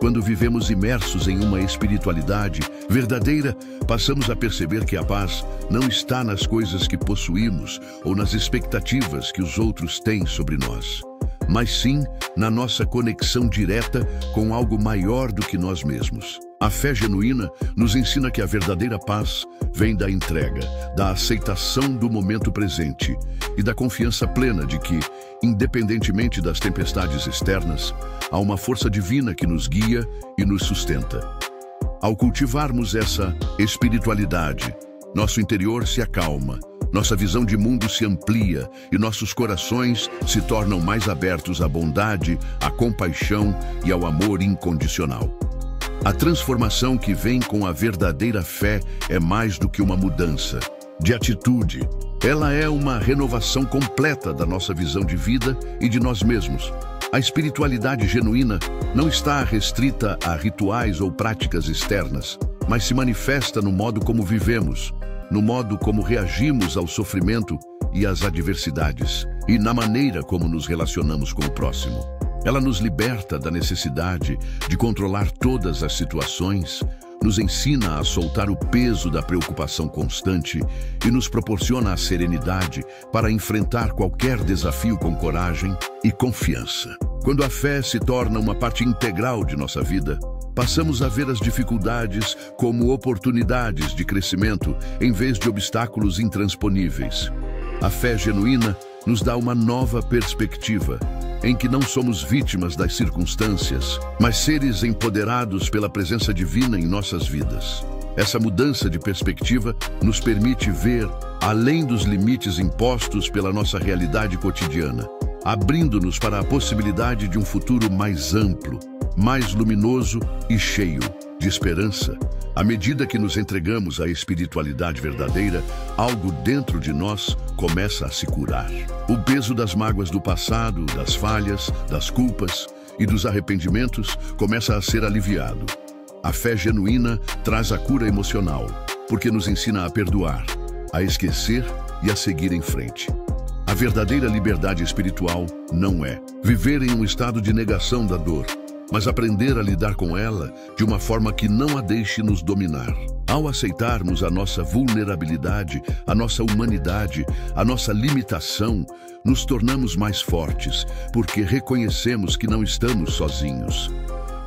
Quando vivemos imersos em uma espiritualidade verdadeira, passamos a perceber que a paz não está nas coisas que possuímos ou nas expectativas que os outros têm sobre nós, mas sim na nossa conexão direta com algo maior do que nós mesmos. A fé genuína nos ensina que a verdadeira paz vem da entrega, da aceitação do momento presente e da confiança plena de que, independentemente das tempestades externas, há uma força divina que nos guia e nos sustenta. Ao cultivarmos essa espiritualidade, nosso interior se acalma, nossa visão de mundo se amplia e nossos corações se tornam mais abertos à bondade, à compaixão e ao amor incondicional. A transformação que vem com a verdadeira fé é mais do que uma mudança de atitude. Ela é uma renovação completa da nossa visão de vida e de nós mesmos. A espiritualidade genuína não está restrita a rituais ou práticas externas, mas se manifesta no modo como vivemos, no modo como reagimos ao sofrimento e às adversidades, e na maneira como nos relacionamos com o próximo. Ela nos liberta da necessidade de controlar todas as situações, nos ensina a soltar o peso da preocupação constante e nos proporciona a serenidade para enfrentar qualquer desafio com coragem e confiança. Quando a fé se torna uma parte integral de nossa vida, passamos a ver as dificuldades como oportunidades de crescimento em vez de obstáculos intransponíveis. A fé genuína nos dá uma nova perspectiva, em que não somos vítimas das circunstâncias, mas seres empoderados pela presença divina em nossas vidas. Essa mudança de perspectiva nos permite ver além dos limites impostos pela nossa realidade cotidiana, abrindo-nos para a possibilidade de um futuro mais amplo, mais luminoso e cheio de esperança. À medida que nos entregamos à espiritualidade verdadeira, algo dentro de nós começa a se curar. O peso das mágoas do passado, das falhas, das culpas e dos arrependimentos começa a ser aliviado. A fé genuína traz a cura emocional, porque nos ensina a perdoar, a esquecer e a seguir em frente. A verdadeira liberdade espiritual não é viver em um estado de negação da dor, mas aprender a lidar com ela de uma forma que não a deixe nos dominar. Ao aceitarmos a nossa vulnerabilidade, a nossa humanidade, a nossa limitação, nos tornamos mais fortes, porque reconhecemos que não estamos sozinhos.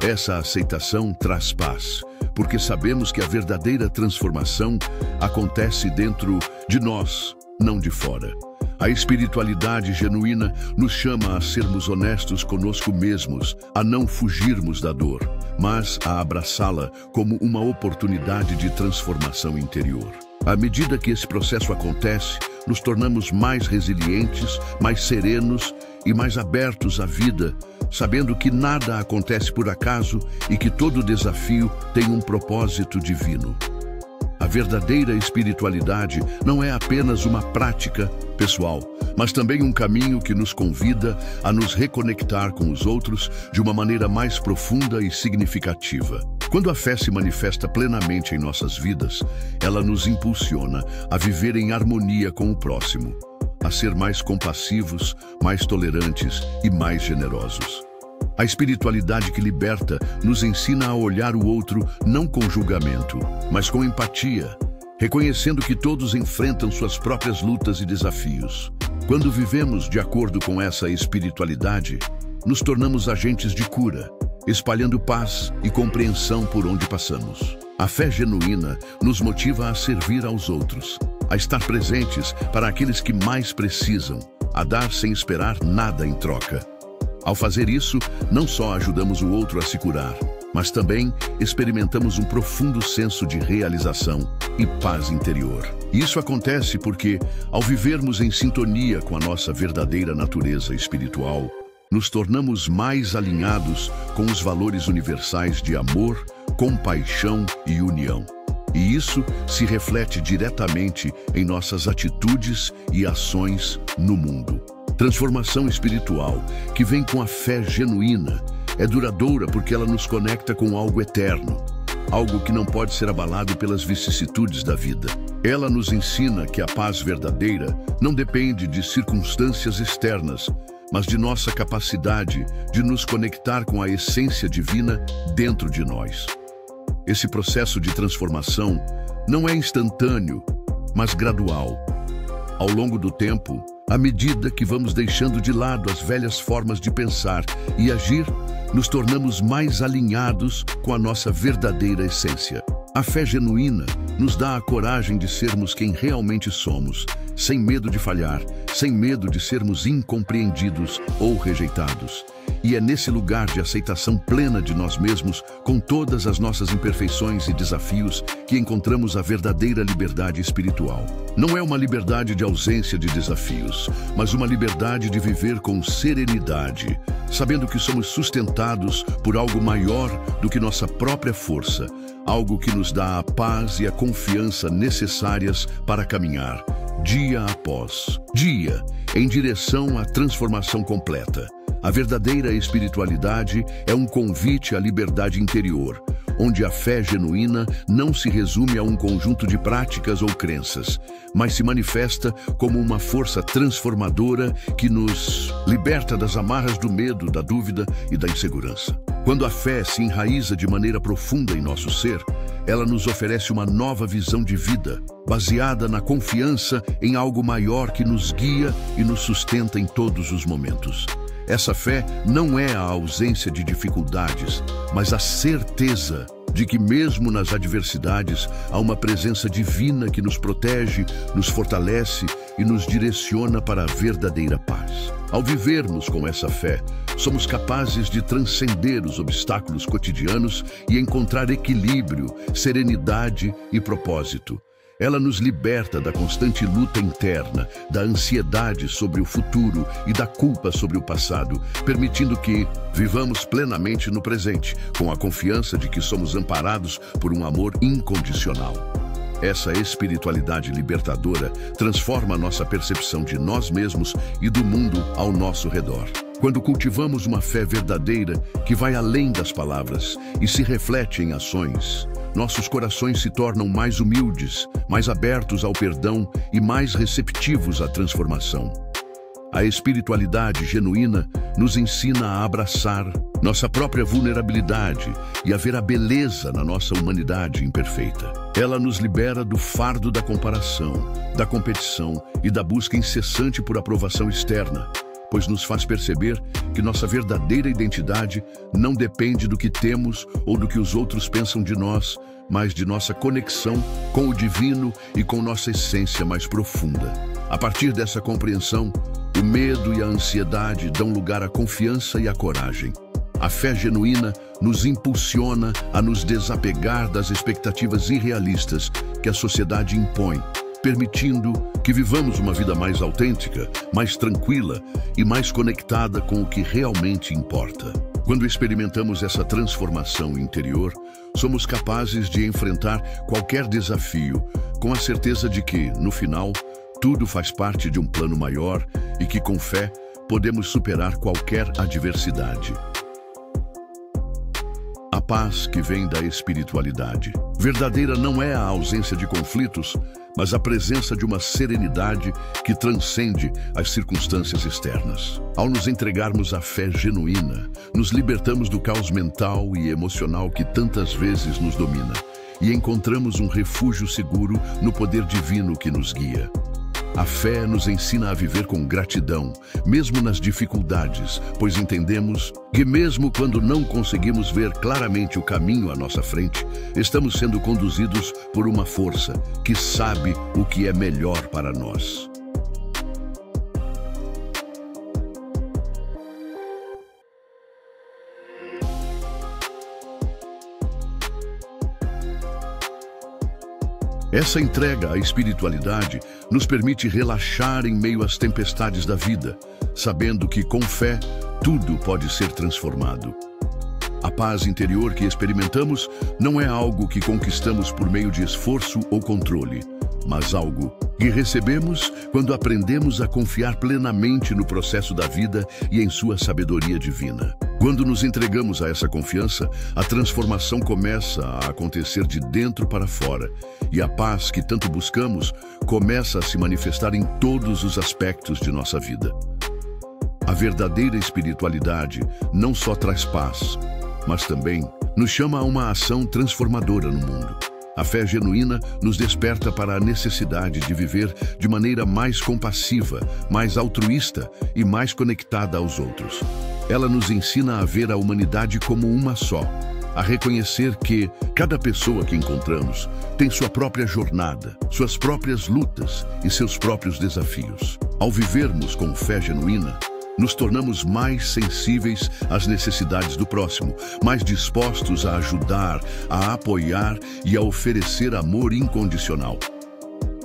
Essa aceitação traz paz, porque sabemos que a verdadeira transformação acontece dentro de nós, não de fora. A espiritualidade genuína nos chama a sermos honestos conosco mesmos, a não fugirmos da dor, mas a abraçá-la como uma oportunidade de transformação interior. À medida que esse processo acontece, nos tornamos mais resilientes, mais serenos e mais abertos à vida, sabendo que nada acontece por acaso e que todo desafio tem um propósito divino. A verdadeira espiritualidade não é apenas uma prática pessoal, mas também um caminho que nos convida a nos reconectar com os outros de uma maneira mais profunda e significativa. Quando a fé se manifesta plenamente em nossas vidas, ela nos impulsiona a viver em harmonia com o próximo, a ser mais compassivos, mais tolerantes e mais generosos. A espiritualidade que liberta nos ensina a olhar o outro não com julgamento, mas com empatia, reconhecendo que todos enfrentam suas próprias lutas e desafios. Quando vivemos de acordo com essa espiritualidade, nos tornamos agentes de cura, espalhando paz e compreensão por onde passamos. A fé genuína nos motiva a servir aos outros, a estar presentes para aqueles que mais precisam, a dar sem esperar nada em troca. Ao fazer isso, não só ajudamos o outro a se curar, mas também experimentamos um profundo senso de realização e paz interior. Isso acontece porque, ao vivermos em sintonia com a nossa verdadeira natureza espiritual, nos tornamos mais alinhados com os valores universais de amor, compaixão e união. E isso se reflete diretamente em nossas atitudes e ações no mundo. Transformação espiritual, que vem com a fé genuína, é duradoura porque ela nos conecta com algo eterno, algo que não pode ser abalado pelas vicissitudes da vida. Ela nos ensina que a paz verdadeira não depende de circunstâncias externas, mas de nossa capacidade de nos conectar com a essência divina dentro de nós. Esse processo de transformação não é instantâneo, mas gradual. Ao longo do tempo, à medida que vamos deixando de lado as velhas formas de pensar e agir, nos tornamos mais alinhados com a nossa verdadeira essência. A fé genuína nos dá a coragem de sermos quem realmente somos, sem medo de falhar, sem medo de sermos incompreendidos ou rejeitados. E é nesse lugar de aceitação plena de nós mesmos, com todas as nossas imperfeições e desafios, que encontramos a verdadeira liberdade espiritual. Não é uma liberdade de ausência de desafios, mas uma liberdade de viver com serenidade, sabendo que somos sustentados por algo maior do que nossa própria força, algo que nos dá a paz e a confiança necessárias para caminhar, dia após dia, em direção à transformação completa. A verdadeira espiritualidade é um convite à liberdade interior, onde a fé genuína não se resume a um conjunto de práticas ou crenças, mas se manifesta como uma força transformadora que nos liberta das amarras do medo, da dúvida e da insegurança. Quando a fé se enraiza de maneira profunda em nosso ser, ela nos oferece uma nova visão de vida, baseada na confiança em algo maior que nos guia e nos sustenta em todos os momentos. Essa fé não é a ausência de dificuldades, mas a certeza de que mesmo nas adversidades há uma presença divina que nos protege, nos fortalece e nos direciona para a verdadeira paz. Ao vivermos com essa fé, somos capazes de transcender os obstáculos cotidianos e encontrar equilíbrio, serenidade e propósito. Ela nos liberta da constante luta interna, da ansiedade sobre o futuro e da culpa sobre o passado, permitindo que vivamos plenamente no presente, com a confiança de que somos amparados por um amor incondicional. Essa espiritualidade libertadora transforma a nossa percepção de nós mesmos e do mundo ao nosso redor. Quando cultivamos uma fé verdadeira que vai além das palavras e se reflete em ações, nossos corações se tornam mais humildes, mais abertos ao perdão e mais receptivos à transformação. A espiritualidade genuína nos ensina a abraçar nossa própria vulnerabilidade e a ver a beleza na nossa humanidade imperfeita. Ela nos libera do fardo da comparação, da competição e da busca incessante por aprovação externa, pois nos faz perceber que nossa verdadeira identidade não depende do que temos ou do que os outros pensam de nós, mas de nossa conexão com o divino e com nossa essência mais profunda. A partir dessa compreensão, o medo e a ansiedade dão lugar à confiança e à coragem. A fé genuína nos impulsiona a nos desapegar das expectativas irrealistas que a sociedade impõe, permitindo que vivamos uma vida mais autêntica, mais tranquila e mais conectada com o que realmente importa. Quando experimentamos essa transformação interior, somos capazes de enfrentar qualquer desafio com a certeza de que, no final, tudo faz parte de um plano maior e que, com fé, podemos superar qualquer adversidade. A paz que vem da espiritualidade verdadeira não é a ausência de conflitos, mas a presença de uma serenidade que transcende as circunstâncias externas. Ao nos entregarmos à fé genuína, nos libertamos do caos mental e emocional que tantas vezes nos domina e encontramos um refúgio seguro no poder divino que nos guia. A fé nos ensina a viver com gratidão, mesmo nas dificuldades, pois entendemos que mesmo quando não conseguimos ver claramente o caminho à nossa frente, estamos sendo conduzidos por uma força que sabe o que é melhor para nós. Essa entrega à espiritualidade nos permite relaxar em meio às tempestades da vida, sabendo que, com fé, tudo pode ser transformado. A paz interior que experimentamos não é algo que conquistamos por meio de esforço ou controle, mas algo que recebemos quando aprendemos a confiar plenamente no processo da vida e em sua sabedoria divina. Quando nos entregamos a essa confiança, a transformação começa a acontecer de dentro para fora, e a paz que tanto buscamos começa a se manifestar em todos os aspectos de nossa vida. A verdadeira espiritualidade não só traz paz, mas também nos chama a uma ação transformadora no mundo. A fé genuína nos desperta para a necessidade de viver de maneira mais compassiva, mais altruísta e mais conectada aos outros. Ela nos ensina a ver a humanidade como uma só, a reconhecer que cada pessoa que encontramos tem sua própria jornada, suas próprias lutas e seus próprios desafios. Ao vivermos com fé genuína, nos tornamos mais sensíveis às necessidades do próximo, mais dispostos a ajudar, a apoiar e a oferecer amor incondicional.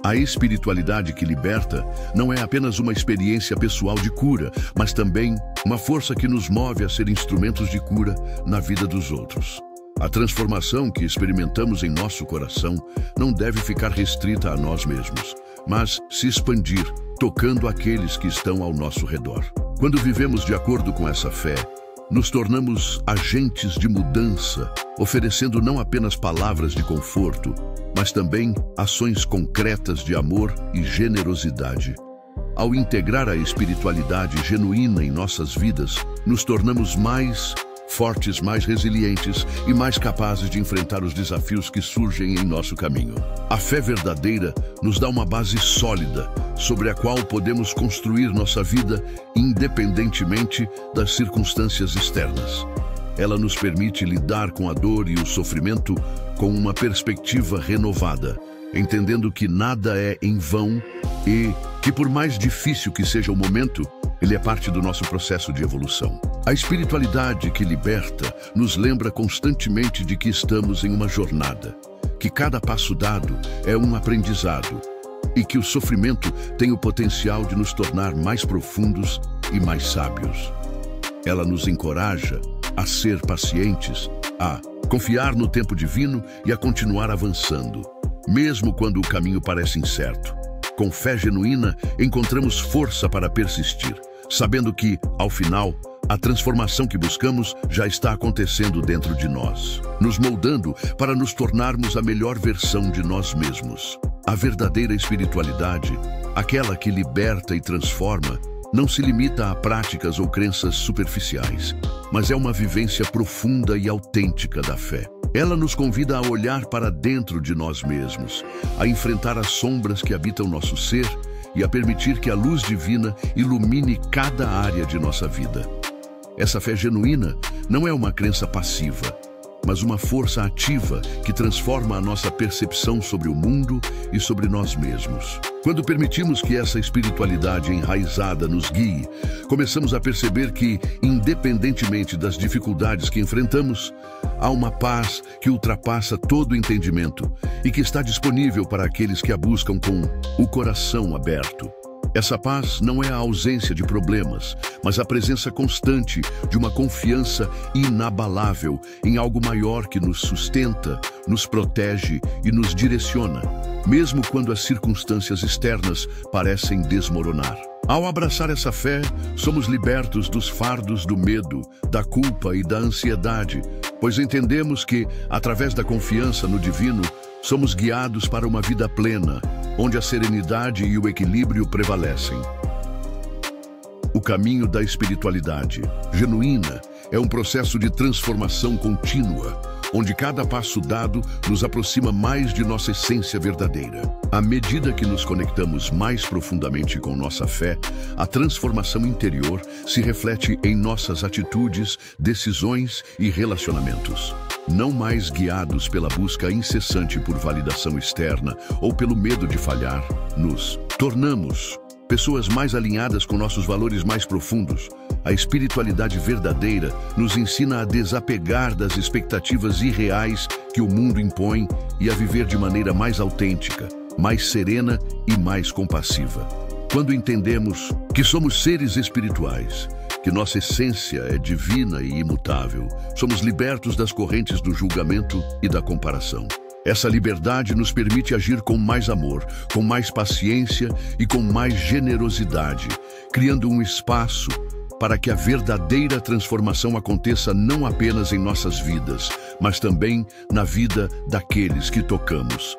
A espiritualidade que liberta não é apenas uma experiência pessoal de cura, mas também uma força que nos move a ser instrumentos de cura na vida dos outros. A transformação que experimentamos em nosso coração não deve ficar restrita a nós mesmos, mas se expandir, tocando aqueles que estão ao nosso redor. Quando vivemos de acordo com essa fé, nos tornamos agentes de mudança, oferecendo não apenas palavras de conforto, mas também ações concretas de amor e generosidade. Ao integrar a espiritualidade genuína em nossas vidas, nos tornamos mais fortes, mais resilientes e mais capazes de enfrentar os desafios que surgem em nosso caminho. A fé verdadeira nos dá uma base sólida sobre a qual podemos construir nossa vida independentemente das circunstâncias externas. Ela nos permite lidar com a dor e o sofrimento com uma perspectiva renovada, entendendo que nada é em vão e que, por mais difícil que seja o momento, ele é parte do nosso processo de evolução. A espiritualidade que liberta nos lembra constantemente de que estamos em uma jornada, que cada passo dado é um aprendizado e que o sofrimento tem o potencial de nos tornar mais profundos e mais sábios. Ela nos encoraja a ser pacientes, a confiar no tempo divino e a continuar avançando, mesmo quando o caminho parece incerto. Com fé genuína, encontramos força para persistir, sabendo que, ao final, a transformação que buscamos já está acontecendo dentro de nós, nos moldando para nos tornarmos a melhor versão de nós mesmos. A verdadeira espiritualidade, aquela que liberta e transforma, não se limita a práticas ou crenças superficiais, mas é uma vivência profunda e autêntica da fé. Ela nos convida a olhar para dentro de nós mesmos, a enfrentar as sombras que habitam nosso ser e a permitir que a luz divina ilumine cada área de nossa vida. Essa fé genuína não é uma crença passiva, mas uma força ativa que transforma a nossa percepção sobre o mundo e sobre nós mesmos. Quando permitimos que essa espiritualidade enraizada nos guie, começamos a perceber que, independentemente das dificuldades que enfrentamos, há uma paz que ultrapassa todo o entendimento e que está disponível para aqueles que a buscam com o coração aberto. Essa paz não é a ausência de problemas, mas a presença constante de uma confiança inabalável em algo maior que nos sustenta, nos protege e nos direciona, mesmo quando as circunstâncias externas parecem desmoronar. Ao abraçar essa fé, somos libertos dos fardos do medo, da culpa e da ansiedade, pois entendemos que, através da confiança no divino, somos guiados para uma vida plena, onde a serenidade e o equilíbrio prevalecem. O caminho da espiritualidade genuína é um processo de transformação contínua, onde cada passo dado nos aproxima mais de nossa essência verdadeira. À medida que nos conectamos mais profundamente com nossa fé, a transformação interior se reflete em nossas atitudes, decisões e relacionamentos. Não mais guiados pela busca incessante por validação externa ou pelo medo de falhar, nos tornamos pessoas mais alinhadas com nossos valores mais profundos. A espiritualidade verdadeira nos ensina a desapegar das expectativas irreais que o mundo impõe e a viver de maneira mais autêntica, mais serena e mais compassiva. Quando entendemos que somos seres espirituais, que nossa essência é divina e imutável, somos libertos das correntes do julgamento e da comparação. Essa liberdade nos permite agir com mais amor, com mais paciência e com mais generosidade, criando um espaço para que a verdadeira transformação aconteça não apenas em nossas vidas, mas também na vida daqueles que tocamos.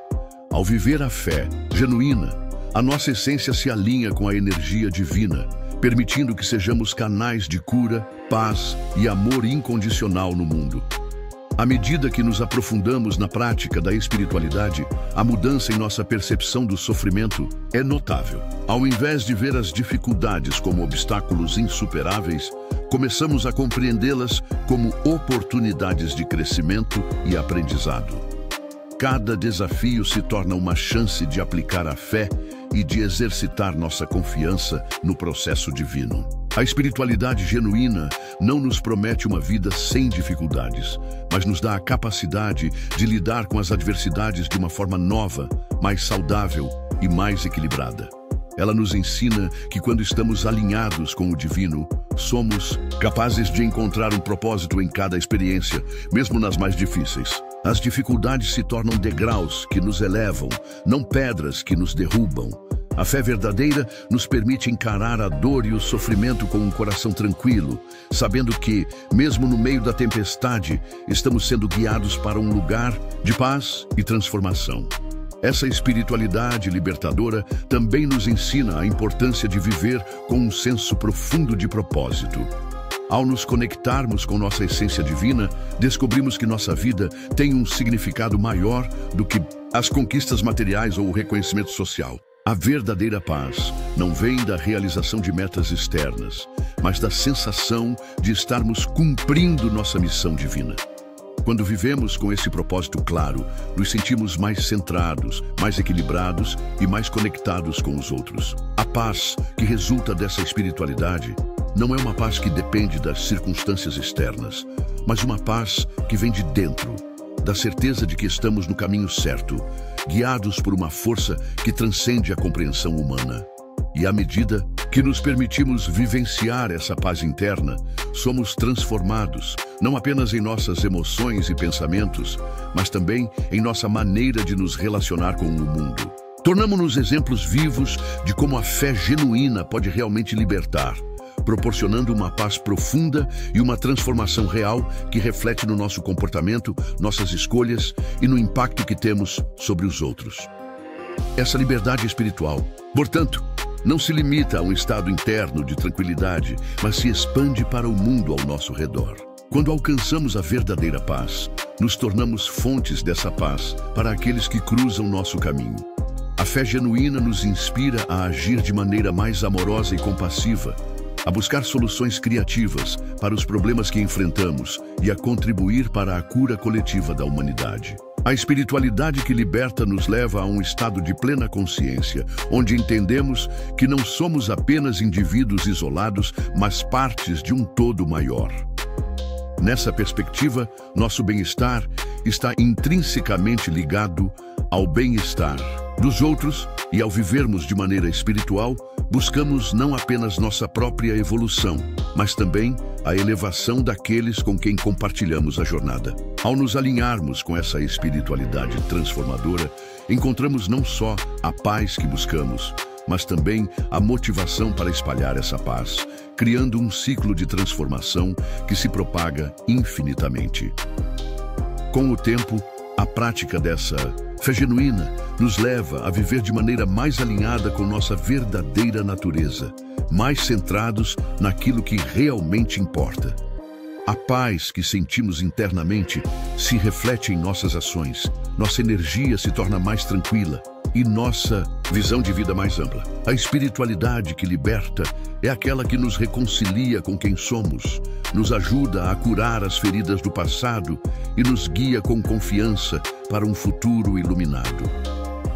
Ao viver a fé genuína, a nossa essência se alinha com a energia divina, permitindo que sejamos canais de cura, paz e amor incondicional no mundo. À medida que nos aprofundamos na prática da espiritualidade, a mudança em nossa percepção do sofrimento é notável. Ao invés de ver as dificuldades como obstáculos insuperáveis, começamos a compreendê-las como oportunidades de crescimento e aprendizado. Cada desafio se torna uma chance de aplicar a fé e de exercitar nossa confiança no processo divino. A espiritualidade genuína não nos promete uma vida sem dificuldades, mas nos dá a capacidade de lidar com as adversidades de uma forma nova, mais saudável e mais equilibrada. Ela nos ensina que quando estamos alinhados com o divino, somos capazes de encontrar um propósito em cada experiência, mesmo nas mais difíceis. As dificuldades se tornam degraus que nos elevam, não pedras que nos derrubam. A fé verdadeira nos permite encarar a dor e o sofrimento com um coração tranquilo, sabendo que, mesmo no meio da tempestade, estamos sendo guiados para um lugar de paz e transformação. Essa espiritualidade libertadora também nos ensina a importância de viver com um senso profundo de propósito. Ao nos conectarmos com nossa essência divina, descobrimos que nossa vida tem um significado maior do que as conquistas materiais ou o reconhecimento social. A verdadeira paz não vem da realização de metas externas, mas da sensação de estarmos cumprindo nossa missão divina. Quando vivemos com esse propósito claro, nos sentimos mais centrados, mais equilibrados e mais conectados com os outros. A paz que resulta dessa espiritualidade não é uma paz que depende das circunstâncias externas, mas uma paz que vem de dentro, da certeza de que estamos no caminho certo, guiados por uma força que transcende a compreensão humana. E à medida que nos permitimos vivenciar essa paz interna, somos transformados, não apenas em nossas emoções e pensamentos, mas também em nossa maneira de nos relacionar com o mundo. Tornamo-nos exemplos vivos de como a fé genuína pode realmente libertar, proporcionando uma paz profunda e uma transformação real que reflete no nosso comportamento, nossas escolhas e no impacto que temos sobre os outros. Essa liberdade espiritual, portanto, não se limita a um estado interno de tranquilidade, mas se expande para o mundo ao nosso redor. Quando alcançamos a verdadeira paz, nos tornamos fontes dessa paz para aqueles que cruzam nosso caminho. A fé genuína nos inspira a agir de maneira mais amorosa e compassiva, a buscar soluções criativas para os problemas que enfrentamos e a contribuir para a cura coletiva da humanidade. A espiritualidade que liberta nos leva a um estado de plena consciência, onde entendemos que não somos apenas indivíduos isolados, mas partes de um todo maior. Nessa perspectiva, nosso bem-estar está intrinsecamente ligado ao bem-estar dos outros e, ao vivermos de maneira espiritual, buscamos não apenas nossa própria evolução, mas também a elevação daqueles com quem compartilhamos a jornada. Ao nos alinharmos com essa espiritualidade transformadora, encontramos não só a paz que buscamos, mas também a motivação para espalhar essa paz, criando um ciclo de transformação que se propaga infinitamente. Com o tempo, a prática dessa fé genuína nos leva a viver de maneira mais alinhada com nossa verdadeira natureza, mais centrados naquilo que realmente importa. A paz que sentimos internamente se reflete em nossas ações, nossa energia se torna mais tranquila e nossa visão de vida mais ampla. A espiritualidade que liberta é aquela que nos reconcilia com quem somos, nos ajuda a curar as feridas do passado e nos guia com confiança para um futuro iluminado.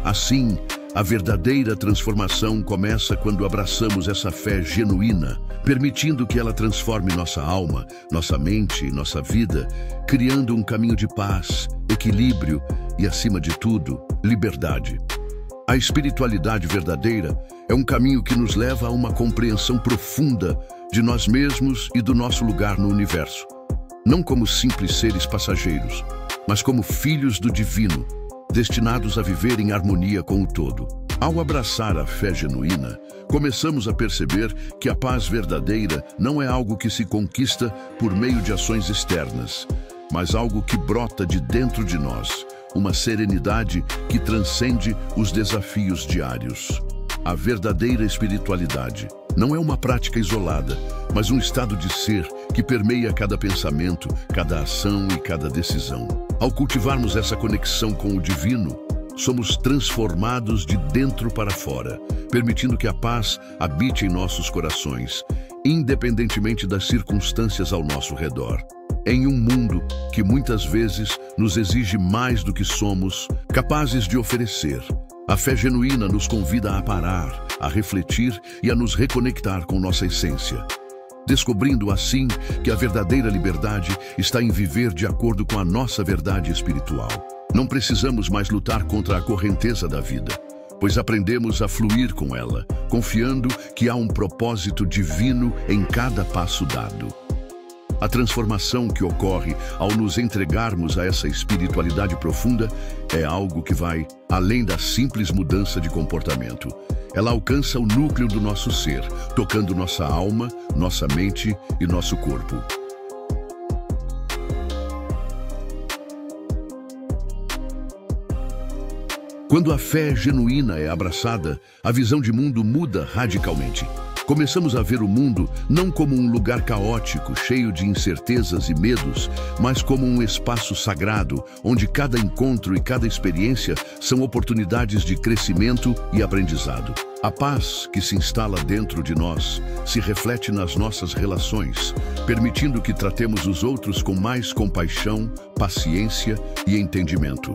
Assim, a verdadeira transformação começa quando abraçamos essa fé genuína, permitindo que ela transforme nossa alma, nossa mente e nossa vida, criando um caminho de paz, equilíbrio e, acima de tudo, liberdade. A espiritualidade verdadeira é um caminho que nos leva a uma compreensão profunda de nós mesmos e do nosso lugar no universo, não como simples seres passageiros, mas como filhos do divino, destinados a viver em harmonia com o todo. Ao abraçar a fé genuína, começamos a perceber que a paz verdadeira não é algo que se conquista por meio de ações externas, mas algo que brota de dentro de nós, uma serenidade que transcende os desafios diários. A verdadeira espiritualidade não é uma prática isolada, mas um estado de ser que permeia cada pensamento, cada ação e cada decisão. Ao cultivarmos essa conexão com o divino, somos transformados de dentro para fora, permitindo que a paz habite em nossos corações, independentemente das circunstâncias ao nosso redor. Em um mundo que muitas vezes nos exige mais do que somos capazes de oferecer, a fé genuína nos convida a parar, a refletir e a nos reconectar com nossa essência, descobrindo assim que a verdadeira liberdade está em viver de acordo com a nossa verdade espiritual. Não precisamos mais lutar contra a correnteza da vida, pois aprendemos a fluir com ela, confiando que há um propósito divino em cada passo dado. A transformação que ocorre ao nos entregarmos a essa espiritualidade profunda é algo que vai além da simples mudança de comportamento. Ela alcança o núcleo do nosso ser, tocando nossa alma, nossa mente e nosso corpo. Quando a fé genuína é abraçada, a visão de mundo muda radicalmente. começamos a ver o mundo não como um lugar caótico, cheio de incertezas e medos, mas como um espaço sagrado, onde cada encontro e cada experiência são oportunidades de crescimento e aprendizado. A paz que se instala dentro de nós se reflete nas nossas relações, permitindo que tratemos os outros com mais compaixão, paciência e entendimento.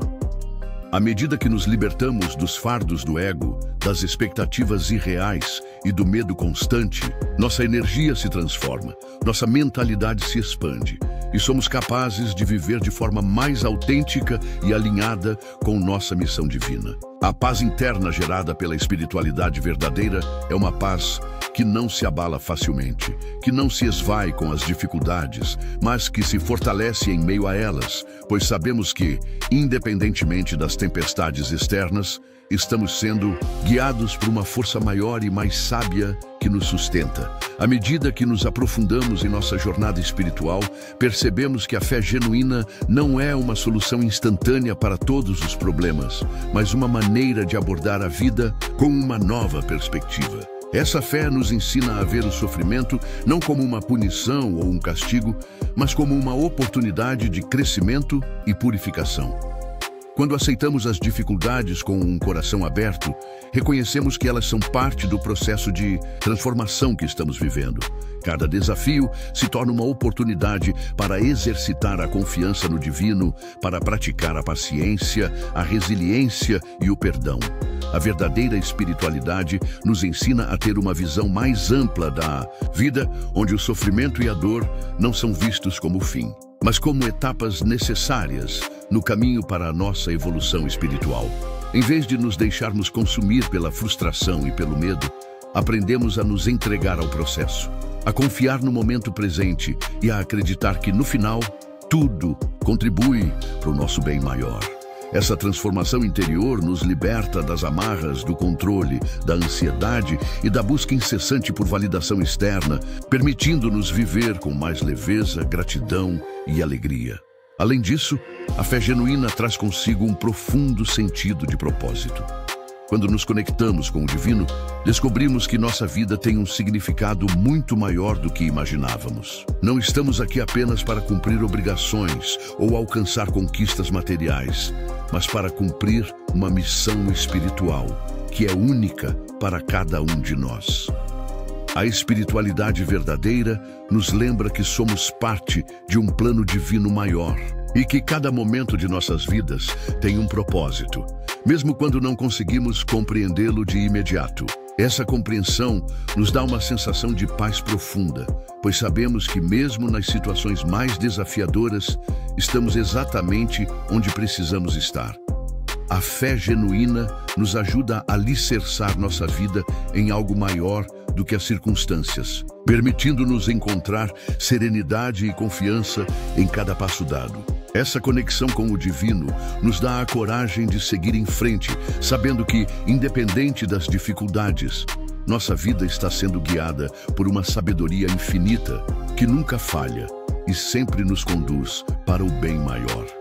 À medida que nos libertamos dos fardos do ego, das expectativas irreais e do medo constante, nossa energia se transforma, nossa mentalidade se expande e somos capazes de viver de forma mais autêntica e alinhada com nossa missão divina. A paz interna gerada pela espiritualidade verdadeira é uma paz que não se abala facilmente, que não se esvai com as dificuldades, mas que se fortalece em meio a elas, pois sabemos que, independentemente das tempestades externas, estamos sendo guiados por uma força maior e mais sábia que nos sustenta. À medida que nos aprofundamos em nossa jornada espiritual, percebemos que a fé genuína não é uma solução instantânea para todos os problemas, mas uma maneira de abordar a vida com uma nova perspectiva. Essa fé nos ensina a ver o sofrimento não como uma punição ou um castigo, mas como uma oportunidade de crescimento e purificação. Quando aceitamos as dificuldades com um coração aberto, reconhecemos que elas são parte do processo de transformação que estamos vivendo. Cada desafio se torna uma oportunidade para exercitar a confiança no divino, para praticar a paciência, a resiliência e o perdão. A verdadeira espiritualidade nos ensina a ter uma visão mais ampla da vida, onde o sofrimento e a dor não são vistos como fim, mas como etapas necessárias no caminho para a nossa evolução espiritual. Em vez de nos deixarmos consumir pela frustração e pelo medo, aprendemos a nos entregar ao processo, a confiar no momento presente e a acreditar que, no final, tudo contribui para o nosso bem maior. Essa transformação interior nos liberta das amarras do controle, da ansiedade e da busca incessante por validação externa, permitindo-nos viver com mais leveza, gratidão e alegria. Além disso, a fé genuína traz consigo um profundo sentido de propósito. Quando nos conectamos com o divino, descobrimos que nossa vida tem um significado muito maior do que imaginávamos. Não estamos aqui apenas para cumprir obrigações ou alcançar conquistas materiais, mas para cumprir uma missão espiritual, que é única para cada um de nós. A espiritualidade verdadeira nos lembra que somos parte de um plano divino maior e que cada momento de nossas vidas tem um propósito, mesmo quando não conseguimos compreendê-lo de imediato. Essa compreensão nos dá uma sensação de paz profunda, pois sabemos que mesmo nas situações mais desafiadoras, estamos exatamente onde precisamos estar. A fé genuína nos ajuda a alicerçar nossa vida em algo maior do que as circunstâncias, permitindo-nos encontrar serenidade e confiança em cada passo dado. Essa conexão com o divino nos dá a coragem de seguir em frente, sabendo que, independente das dificuldades, nossa vida está sendo guiada por uma sabedoria infinita que nunca falha e sempre nos conduz para o bem maior.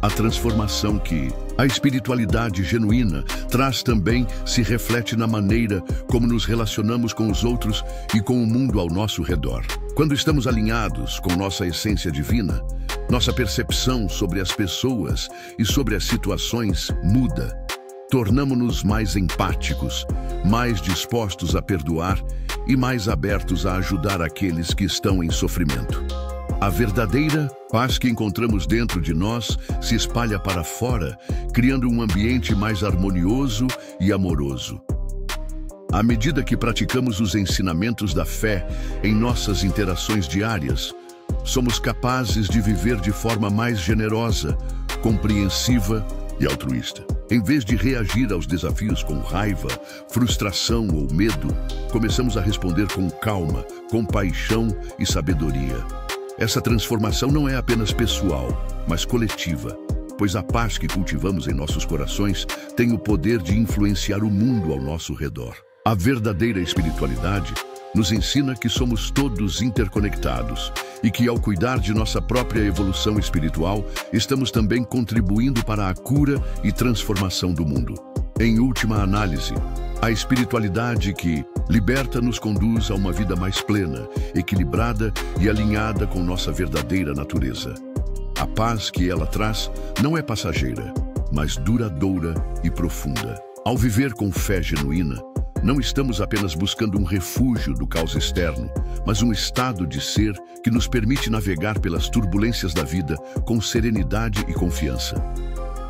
A transformação que a espiritualidade genuína traz também se reflete na maneira como nos relacionamos com os outros e com o mundo ao nosso redor. Quando estamos alinhados com nossa essência divina, nossa percepção sobre as pessoas e sobre as situações muda. Tornamo-nos mais empáticos, mais dispostos a perdoar e mais abertos a ajudar aqueles que estão em sofrimento. A verdadeira paz que encontramos dentro de nós se espalha para fora, criando um ambiente mais harmonioso e amoroso. À medida que praticamos os ensinamentos da fé em nossas interações diárias, somos capazes de viver de forma mais generosa, compreensiva e altruísta. Em vez de reagir aos desafios com raiva, frustração ou medo, começamos a responder com calma, compaixão e sabedoria. Essa transformação não é apenas pessoal, mas coletiva, pois a paz que cultivamos em nossos corações tem o poder de influenciar o mundo ao nosso redor. A verdadeira espiritualidade nos ensina que somos todos interconectados e que, ao cuidar de nossa própria evolução espiritual, estamos também contribuindo para a cura e transformação do mundo. Em última análise, a espiritualidade que liberta nos conduz a uma vida mais plena, equilibrada e alinhada com nossa verdadeira natureza. A paz que ela traz não é passageira, mas duradoura e profunda. Ao viver com fé genuína, não estamos apenas buscando um refúgio do caos externo, mas um estado de ser que nos permite navegar pelas turbulências da vida com serenidade e confiança.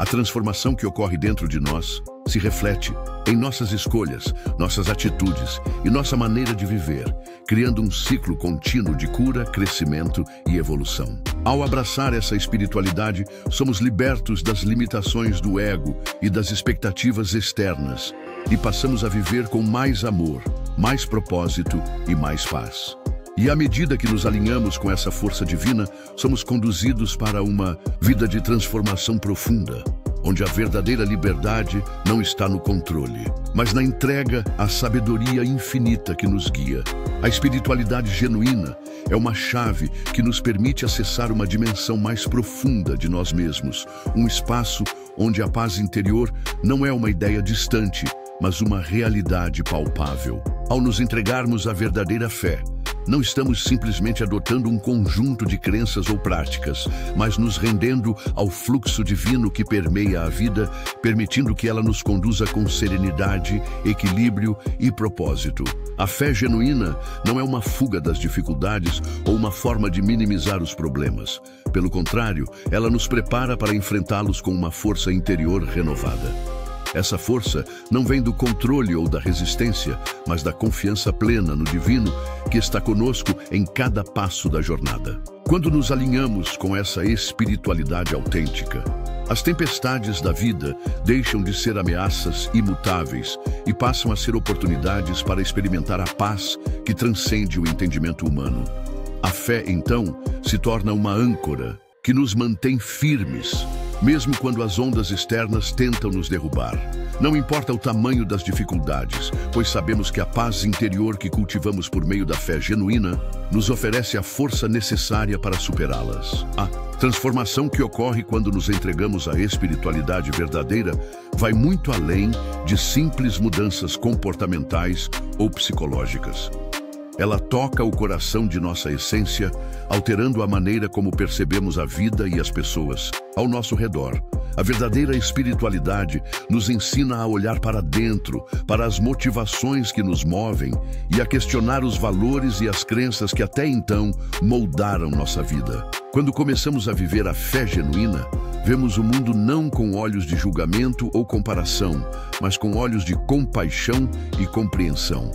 A transformação que ocorre dentro de nós se reflete em nossas escolhas, nossas atitudes e nossa maneira de viver, criando um ciclo contínuo de cura, crescimento e evolução. Ao abraçar essa espiritualidade, somos libertos das limitações do ego e das expectativas externas e passamos a viver com mais amor, mais propósito e mais paz. E à medida que nos alinhamos com essa força divina, somos conduzidos para uma vida de transformação profunda, onde a verdadeira liberdade não está no controle, mas na entrega à sabedoria infinita que nos guia. A espiritualidade genuína é uma chave que nos permite acessar uma dimensão mais profunda de nós mesmos, um espaço onde a paz interior não é uma ideia distante, mas uma realidade palpável. Ao nos entregarmos à verdadeira fé, não estamos simplesmente adotando um conjunto de crenças ou práticas, mas nos rendendo ao fluxo divino que permeia a vida, permitindo que ela nos conduza com serenidade, equilíbrio e propósito. A fé genuína não é uma fuga das dificuldades ou uma forma de minimizar os problemas. Pelo contrário, ela nos prepara para enfrentá-los com uma força interior renovada. Essa força não vem do controle ou da resistência, mas da confiança plena no divino que está conosco em cada passo da jornada. Quando nos alinhamos com essa espiritualidade autêntica, as tempestades da vida deixam de ser ameaças imutáveis e passam a ser oportunidades para experimentar a paz que transcende o entendimento humano. A fé, então, se torna uma âncora que nos mantém firmes, mesmo quando as ondas externas tentam nos derrubar. Não importa o tamanho das dificuldades, pois sabemos que a paz interior que cultivamos por meio da fé genuína nos oferece a força necessária para superá-las. A transformação que ocorre quando nos entregamos à espiritualidade verdadeira vai muito além de simples mudanças comportamentais ou psicológicas. Ela toca o coração de nossa essência, alterando a maneira como percebemos a vida e as pessoas ao nosso redor. A verdadeira espiritualidade nos ensina a olhar para dentro, para as motivações que nos movem e a questionar os valores e as crenças que até então moldaram nossa vida. Quando começamos a viver a fé genuína, vemos o mundo não com olhos de julgamento ou comparação, mas com olhos de compaixão e compreensão.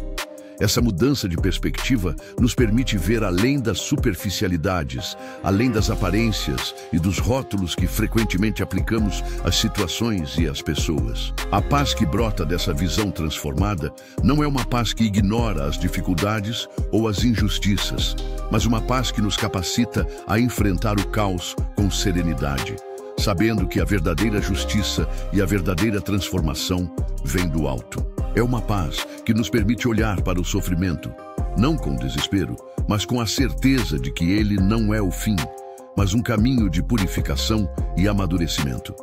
Essa mudança de perspectiva nos permite ver além das superficialidades, além das aparências e dos rótulos que frequentemente aplicamos às situações e às pessoas. A paz que brota dessa visão transformada não é uma paz que ignora as dificuldades ou as injustiças, mas uma paz que nos capacita a enfrentar o caos com serenidade, sabendo que a verdadeira justiça e a verdadeira transformação vêm do alto. É uma paz que nos permite olhar para o sofrimento, não com desespero, mas com a certeza de que ele não é o fim, mas um caminho de purificação e amadurecimento.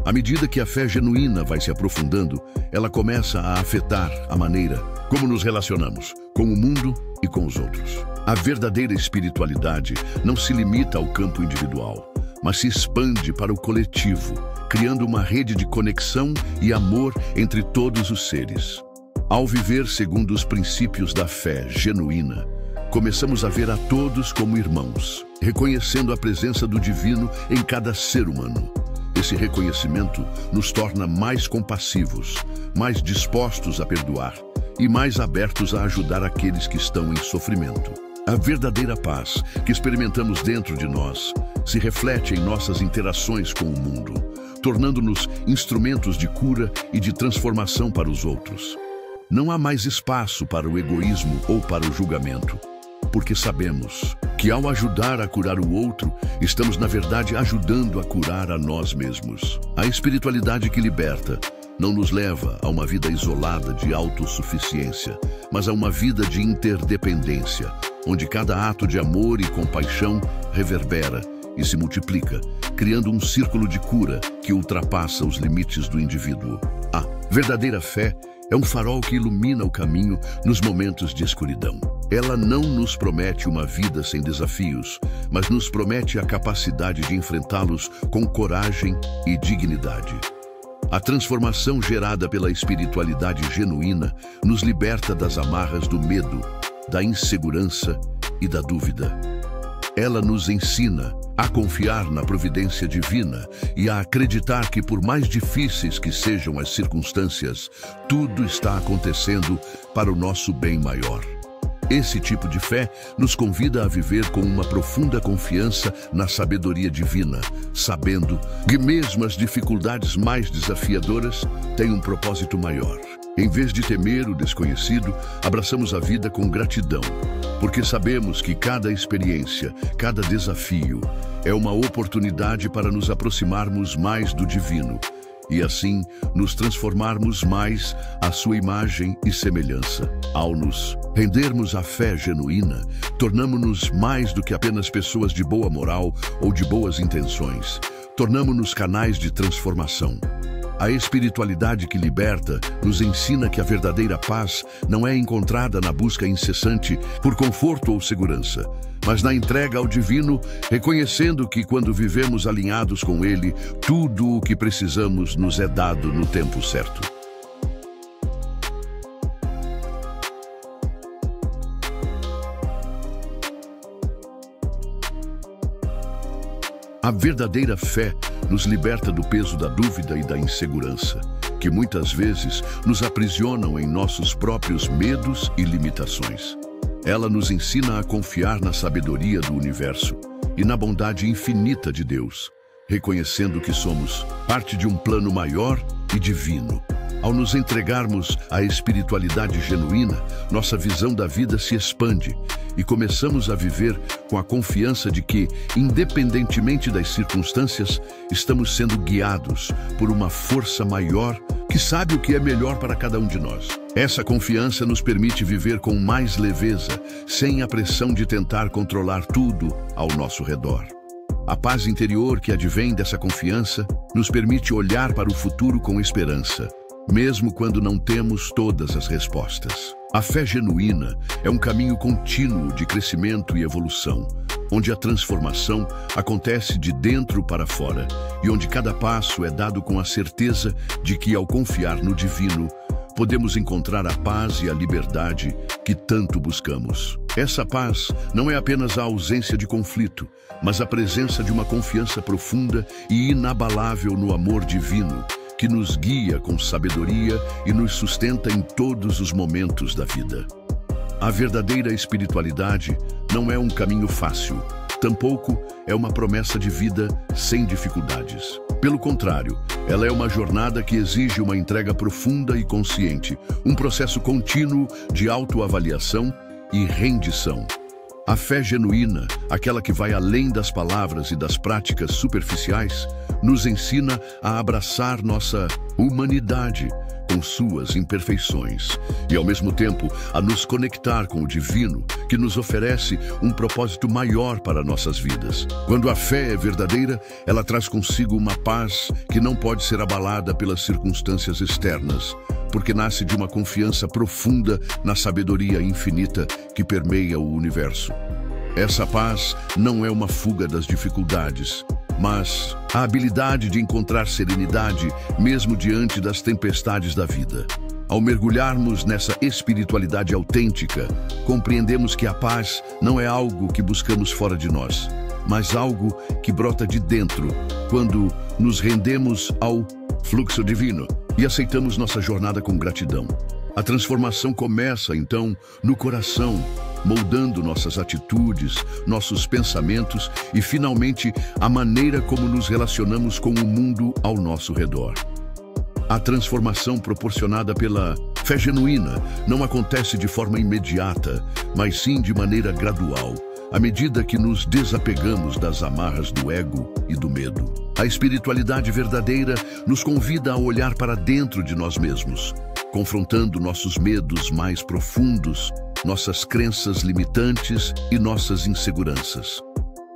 À medida que a fé genuína vai se aprofundando, ela começa a afetar a maneira como nos relacionamos com o mundo e com os outros. A verdadeira espiritualidade não se limita ao campo individual, mas se expande para o coletivo, criando uma rede de conexão e amor entre todos os seres. Ao viver segundo os princípios da fé genuína, começamos a ver a todos como irmãos, reconhecendo a presença do divino em cada ser humano. Esse reconhecimento nos torna mais compassivos, mais dispostos a perdoar e mais abertos a ajudar aqueles que estão em sofrimento. A verdadeira paz que experimentamos dentro de nós se reflete em nossas interações com o mundo, tornando-nos instrumentos de cura e de transformação para os outros. Não há mais espaço para o egoísmo ou para o julgamento, porque sabemos que ao ajudar a curar o outro, estamos na verdade ajudando a curar a nós mesmos. A espiritualidade que liberta não nos leva a uma vida isolada de autossuficiência, mas a uma vida de interdependência, onde cada ato de amor e compaixão reverbera, e se multiplica, criando um círculo de cura que ultrapassa os limites do indivíduo. A verdadeira fé é um farol que ilumina o caminho nos momentos de escuridão. Ela não nos promete uma vida sem desafios, mas nos promete a capacidade de enfrentá-los com coragem e dignidade. A transformação gerada pela espiritualidade genuína nos liberta das amarras do medo, da insegurança e da dúvida. Ela nos ensina a confiar na providência divina e a acreditar que, por mais difíceis que sejam as circunstâncias, tudo está acontecendo para o nosso bem maior. Esse tipo de fé nos convida a viver com uma profunda confiança na sabedoria divina, sabendo que mesmo as dificuldades mais desafiadoras têm um propósito maior. Em vez de temer o desconhecido, abraçamos a vida com gratidão, porque sabemos que cada experiência, cada desafio, é uma oportunidade para nos aproximarmos mais do divino e, assim, nos transformarmos mais à sua imagem e semelhança. Ao nos rendermos à fé genuína, tornamo-nos mais do que apenas pessoas de boa moral ou de boas intenções. Tornamo-nos canais de transformação. A espiritualidade que liberta nos ensina que a verdadeira paz não é encontrada na busca incessante por conforto ou segurança, mas na entrega ao divino, reconhecendo que quando vivemos alinhados com Ele, tudo o que precisamos nos é dado no tempo certo. A verdadeira fé nos liberta do peso da dúvida e da insegurança, que muitas vezes nos aprisionam em nossos próprios medos e limitações. Ela nos ensina a confiar na sabedoria do universo e na bondade infinita de Deus, reconhecendo que somos parte de um plano maior e divino. Ao nos entregarmos à espiritualidade genuína, nossa visão da vida se expande e começamos a viver com a confiança de que, independentemente das circunstâncias, estamos sendo guiados por uma força maior que sabe o que é melhor para cada um de nós. Essa confiança nos permite viver com mais leveza, sem a pressão de tentar controlar tudo ao nosso redor. A paz interior que advém dessa confiança nos permite olhar para o futuro com esperança, mesmo quando não temos todas as respostas. A fé genuína é um caminho contínuo de crescimento e evolução, onde a transformação acontece de dentro para fora e onde cada passo é dado com a certeza de que, ao confiar no divino, podemos encontrar a paz e a liberdade que tanto buscamos. Essa paz não é apenas a ausência de conflito, mas a presença de uma confiança profunda e inabalável no amor divino, que nos guia com sabedoria e nos sustenta em todos os momentos da vida. A verdadeira espiritualidade não é um caminho fácil, tampouco é uma promessa de vida sem dificuldades. Pelo contrário, ela é uma jornada que exige uma entrega profunda e consciente, um processo contínuo de autoavaliação e rendição. A fé genuína, aquela que vai além das palavras e das práticas superficiais, nos ensina a abraçar nossa humanidade com suas imperfeições e, ao mesmo tempo, a nos conectar com o divino, que nos oferece um propósito maior para nossas vidas. Quando a fé é verdadeira, ela traz consigo uma paz que não pode ser abalada pelas circunstâncias externas, porque nasce de uma confiança profunda na sabedoria infinita que permeia o universo. Essa paz não é uma fuga das dificuldades, mas a habilidade de encontrar serenidade mesmo diante das tempestades da vida. Ao mergulharmos nessa espiritualidade autêntica, compreendemos que a paz não é algo que buscamos fora de nós, mas algo que brota de dentro, quando nos rendemos ao fluxo divino e aceitamos nossa jornada com gratidão. A transformação começa, então, no coração, moldando nossas atitudes, nossos pensamentos e, finalmente, a maneira como nos relacionamos com o mundo ao nosso redor. A transformação proporcionada pela fé genuína não acontece de forma imediata, mas sim de maneira gradual, à medida que nos desapegamos das amarras do ego e do medo. A espiritualidade verdadeira nos convida a olhar para dentro de nós mesmos, confrontando nossos medos mais profundos, nossas crenças limitantes e nossas inseguranças.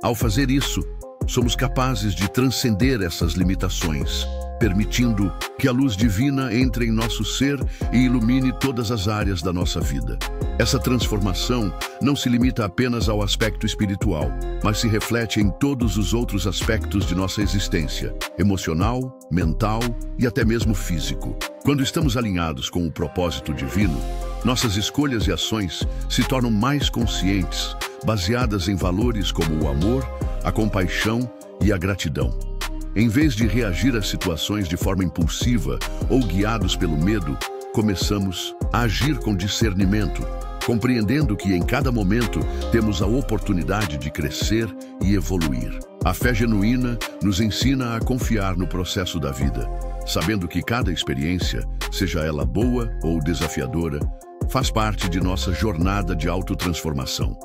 Ao fazer isso, somos capazes de transcender essas limitações, permitindo que a luz divina entre em nosso ser e ilumine todas as áreas da nossa vida. Essa transformação não se limita apenas ao aspecto espiritual, mas se reflete em todos os outros aspectos de nossa existência, emocional, mental e até mesmo físico. Quando estamos alinhados com o propósito divino, nossas escolhas e ações se tornam mais conscientes, baseadas em valores como o amor, a compaixão e a gratidão. Em vez de reagir às situações de forma impulsiva ou guiados pelo medo, começamos a agir com discernimento, compreendendo que em cada momento temos a oportunidade de crescer e evoluir. A fé genuína nos ensina a confiar no processo da vida, sabendo que cada experiência, seja ela boa ou desafiadora, faz parte de nossa jornada de autotransformação.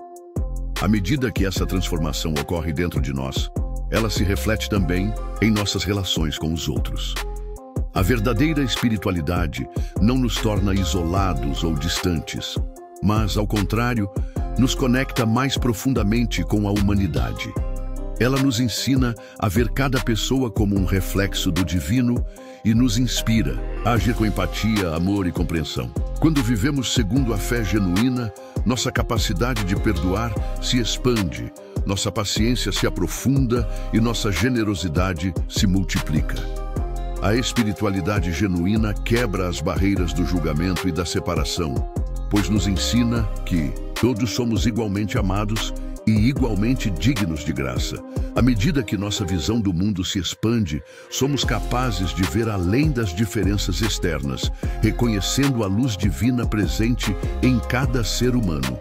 À medida que essa transformação ocorre dentro de nós, ela se reflete também em nossas relações com os outros. A verdadeira espiritualidade não nos torna isolados ou distantes, mas, ao contrário, nos conecta mais profundamente com a humanidade. Ela nos ensina a ver cada pessoa como um reflexo do divino e nos inspira a agir com empatia, amor e compreensão. Quando vivemos segundo a fé genuína, nossa capacidade de perdoar se expande, nossa paciência se aprofunda e nossa generosidade se multiplica. A espiritualidade genuína quebra as barreiras do julgamento e da separação, pois nos ensina que todos somos igualmente amados e igualmente dignos de graça. À medida que nossa visão do mundo se expande, somos capazes de ver além das diferenças externas, reconhecendo a luz divina presente em cada ser humano.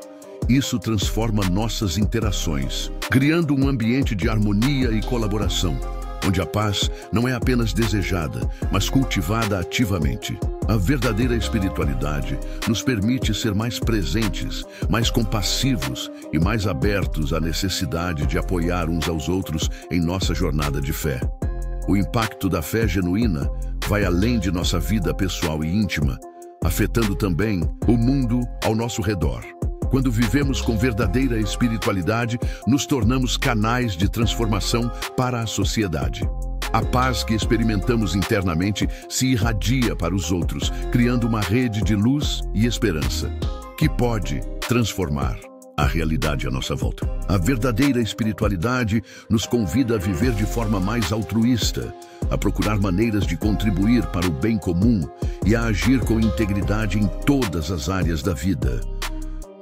Isso transforma nossas interações, criando um ambiente de harmonia e colaboração, onde a paz não é apenas desejada, mas cultivada ativamente. A verdadeira espiritualidade nos permite ser mais presentes, mais compassivos e mais abertos à necessidade de apoiar uns aos outros em nossa jornada de fé. O impacto da fé genuína vai além de nossa vida pessoal e íntima, afetando também o mundo ao nosso redor. Quando vivemos com verdadeira espiritualidade, nos tornamos canais de transformação para a sociedade. A paz que experimentamos internamente se irradia para os outros, criando uma rede de luz e esperança, que pode transformar a realidade à nossa volta. A verdadeira espiritualidade nos convida a viver de forma mais altruísta, a procurar maneiras de contribuir para o bem comum e a agir com integridade em todas as áreas da vida.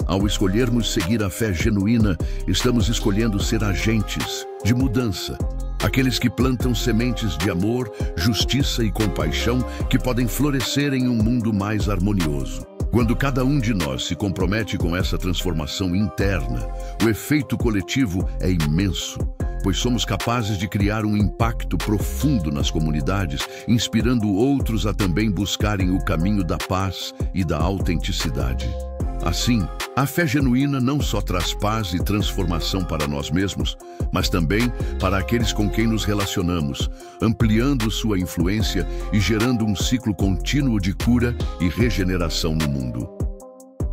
Ao escolhermos seguir a fé genuína, estamos escolhendo ser agentes de mudança, aqueles que plantam sementes de amor, justiça e compaixão que podem florescer em um mundo mais harmonioso. Quando cada um de nós se compromete com essa transformação interna, o efeito coletivo é imenso, pois somos capazes de criar um impacto profundo nas comunidades, inspirando outros a também buscarem o caminho da paz e da autenticidade. Assim, a fé genuína não só traz paz e transformação para nós mesmos, mas também para aqueles com quem nos relacionamos, ampliando sua influência e gerando um ciclo contínuo de cura e regeneração no mundo.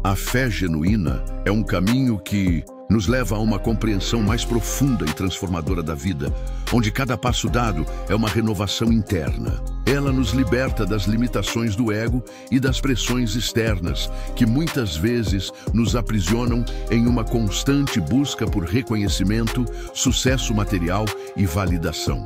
A fé genuína é um caminho que nos leva a uma compreensão mais profunda e transformadora da vida, onde cada passo dado é uma renovação interna. Ela nos liberta das limitações do ego e das pressões externas, que muitas vezes nos aprisionam em uma constante busca por reconhecimento, sucesso material e validação.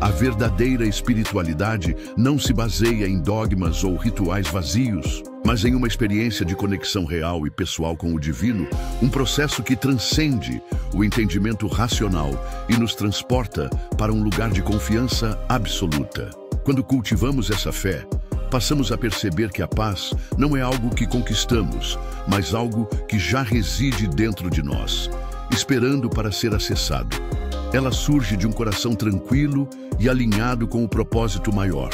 A verdadeira espiritualidade não se baseia em dogmas ou rituais vazios, mas em uma experiência de conexão real e pessoal com o divino, um processo que transcende o entendimento racional e nos transporta para um lugar de confiança absoluta. Quando cultivamos essa fé, passamos a perceber que a paz não é algo que conquistamos, mas algo que já reside dentro de nós, esperando para ser acessado. Ela surge de um coração tranquilo e alinhado com o propósito maior,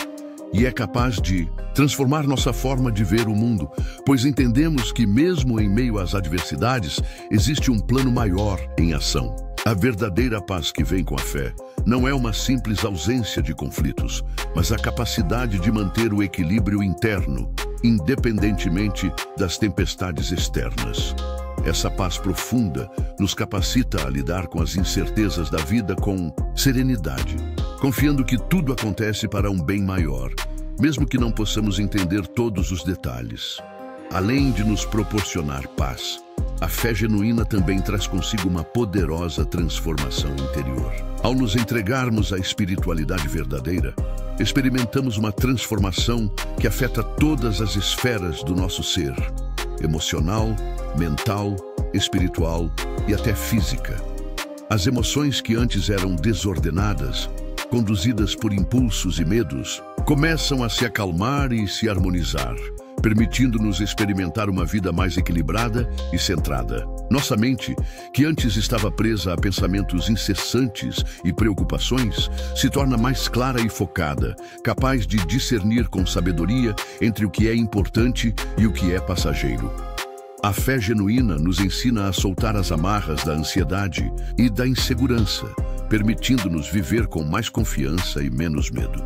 e é capaz de transformar nossa forma de ver o mundo, pois entendemos que mesmo em meio às adversidades, existe um plano maior em ação. A verdadeira paz que vem com a fé não é uma simples ausência de conflitos, mas a capacidade de manter o equilíbrio interno, independentemente das tempestades externas. Essa paz profunda nos capacita a lidar com as incertezas da vida com serenidade, confiando que tudo acontece para um bem maior, mesmo que não possamos entender todos os detalhes. Além de nos proporcionar paz, a fé genuína também traz consigo uma poderosa transformação interior. Ao nos entregarmos à espiritualidade verdadeira, experimentamos uma transformação que afeta todas as esferas do nosso ser: emocional, mental, espiritual e até física. As emoções que antes eram desordenadas, conduzidas por impulsos e medos, começam a se acalmar e se harmonizar, permitindo-nos experimentar uma vida mais equilibrada e centrada. Nossa mente, que antes estava presa a pensamentos incessantes e preocupações, se torna mais clara e focada, capaz de discernir com sabedoria entre o que é importante e o que é passageiro. A fé genuína nos ensina a soltar as amarras da ansiedade e da insegurança, permitindo-nos viver com mais confiança e menos medo.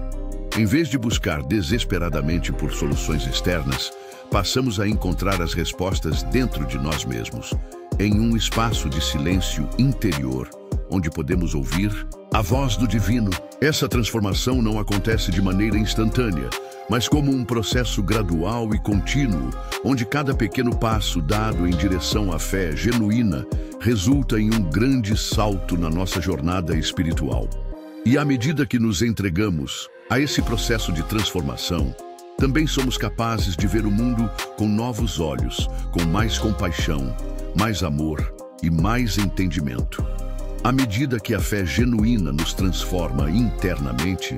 Em vez de buscar desesperadamente por soluções externas, passamos a encontrar as respostas dentro de nós mesmos, em um espaço de silêncio interior, onde podemos ouvir a voz do divino. Essa transformação não acontece de maneira instantânea, mas como um processo gradual e contínuo, onde cada pequeno passo dado em direção à fé genuína resulta em um grande salto na nossa jornada espiritual. E à medida que nos entregamos a esse processo de transformação, também somos capazes de ver o mundo com novos olhos, com mais compaixão, mais amor e mais entendimento. À medida que a fé genuína nos transforma internamente,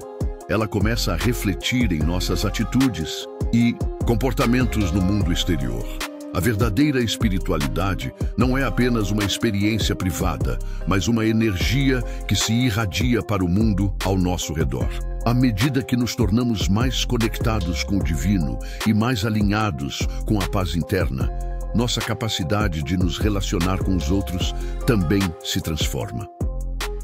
ela começa a refletir em nossas atitudes e comportamentos no mundo exterior. A verdadeira espiritualidade não é apenas uma experiência privada, mas uma energia que se irradia para o mundo ao nosso redor. À medida que nos tornamos mais conectados com o divino e mais alinhados com a paz interna, nossa capacidade de nos relacionar com os outros também se transforma.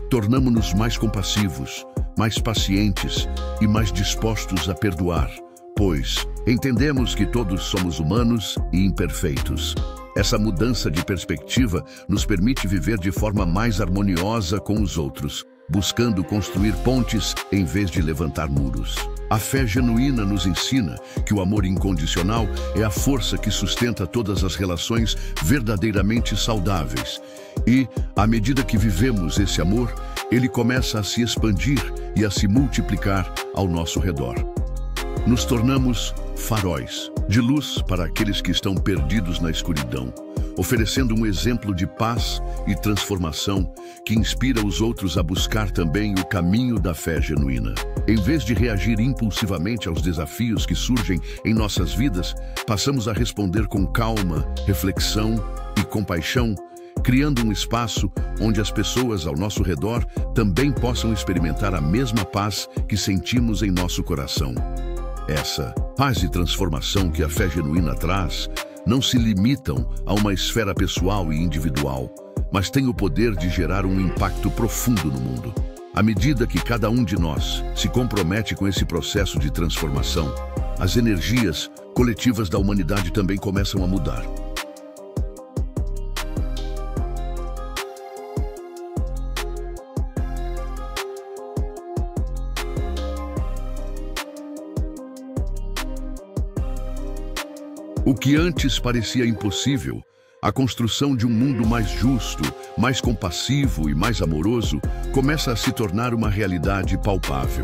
Tornamo-nos mais compassivos, mais pacientes e mais dispostos a perdoar, pois entendemos que todos somos humanos e imperfeitos. Essa mudança de perspectiva nos permite viver de forma mais harmoniosa com os outros, buscando construir pontes em vez de levantar muros. A fé genuína nos ensina que o amor incondicional é a força que sustenta todas as relações verdadeiramente saudáveis. E, à medida que vivemos esse amor, ele começa a se expandir e a se multiplicar ao nosso redor. Nos tornamos faróis de luz para aqueles que estão perdidos na escuridão, oferecendo um exemplo de paz e transformação que inspira os outros a buscar também o caminho da fé genuína. Em vez de reagir impulsivamente aos desafios que surgem em nossas vidas, passamos a responder com calma, reflexão e compaixão, criando um espaço onde as pessoas ao nosso redor também possam experimentar a mesma paz que sentimos em nosso coração. Essa paz e transformação que a fé genuína traz não se limitam a uma esfera pessoal e individual, mas têm o poder de gerar um impacto profundo no mundo. À medida que cada um de nós se compromete com esse processo de transformação, as energias coletivas da humanidade também começam a mudar. O que antes parecia impossível, a construção de um mundo mais justo, mais compassivo e mais amoroso, começa a se tornar uma realidade palpável.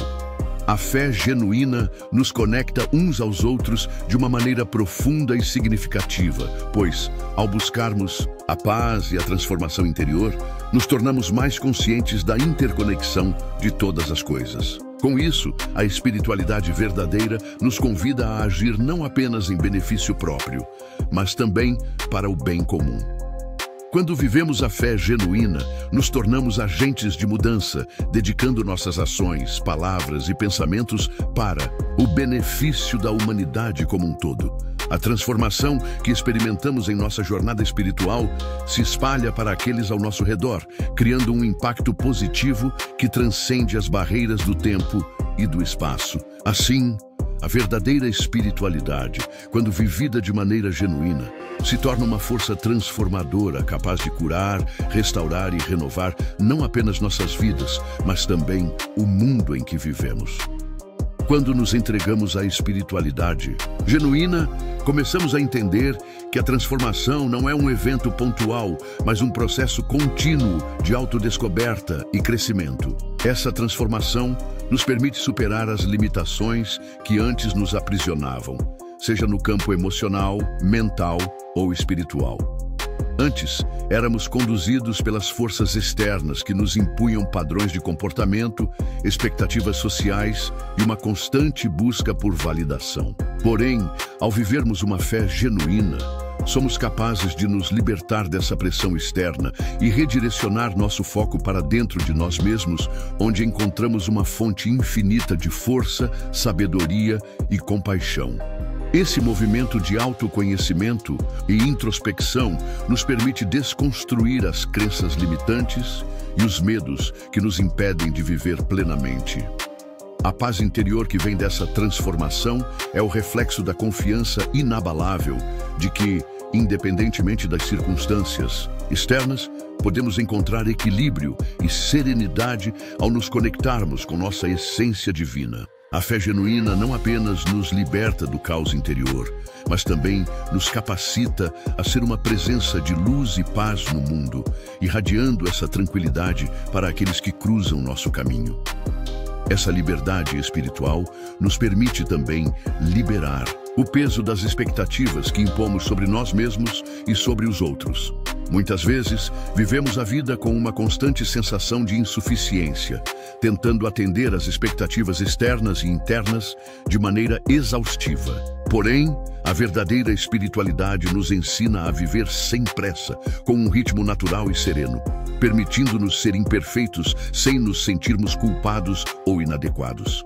A fé genuína nos conecta uns aos outros de uma maneira profunda e significativa, pois, ao buscarmos a paz e a transformação interior, nos tornamos mais conscientes da interconexão de todas as coisas. Com isso, a espiritualidade verdadeira nos convida a agir não apenas em benefício próprio, mas também para o bem comum. Quando vivemos a fé genuína, nos tornamos agentes de mudança, dedicando nossas ações, palavras e pensamentos para o benefício da humanidade como um todo. A transformação que experimentamos em nossa jornada espiritual se espalha para aqueles ao nosso redor, criando um impacto positivo que transcende as barreiras do tempo e do espaço. Assim, A verdadeira espiritualidade, quando vivida de maneira genuína, se torna uma força transformadora capaz de curar, restaurar e renovar não apenas nossas vidas, mas também o mundo em que vivemos. Quando nos entregamos à espiritualidade genuína, começamos a entender que a transformação não é um evento pontual, mas um processo contínuo de autodescoberta e crescimento. Essa transformação nos permite superar as limitações que antes nos aprisionavam, seja no campo emocional, mental ou espiritual. Antes, éramos conduzidos pelas forças externas que nos impunham padrões de comportamento, expectativas sociais e uma constante busca por validação. Porém, ao vivermos uma fé genuína, somos capazes de nos libertar dessa pressão externa e redirecionar nosso foco para dentro de nós mesmos, onde encontramos uma fonte infinita de força, sabedoria e compaixão. Esse movimento de autoconhecimento e introspecção nos permite desconstruir as crenças limitantes e os medos que nos impedem de viver plenamente. A paz interior que vem dessa transformação é o reflexo da confiança inabalável de que, independentemente das circunstâncias externas, podemos encontrar equilíbrio e serenidade ao nos conectarmos com nossa essência divina. A fé genuína não apenas nos liberta do caos interior, mas também nos capacita a ser uma presença de luz e paz no mundo, irradiando essa tranquilidade para aqueles que cruzam nosso caminho. Essa liberdade espiritual nos permite também liberar o peso das expectativas que impomos sobre nós mesmos e sobre os outros. Muitas vezes, vivemos a vida com uma constante sensação de insuficiência, tentando atender às expectativas externas e internas de maneira exaustiva. Porém, a verdadeira espiritualidade nos ensina a viver sem pressa, com um ritmo natural e sereno, permitindo-nos ser imperfeitos sem nos sentirmos culpados ou inadequados.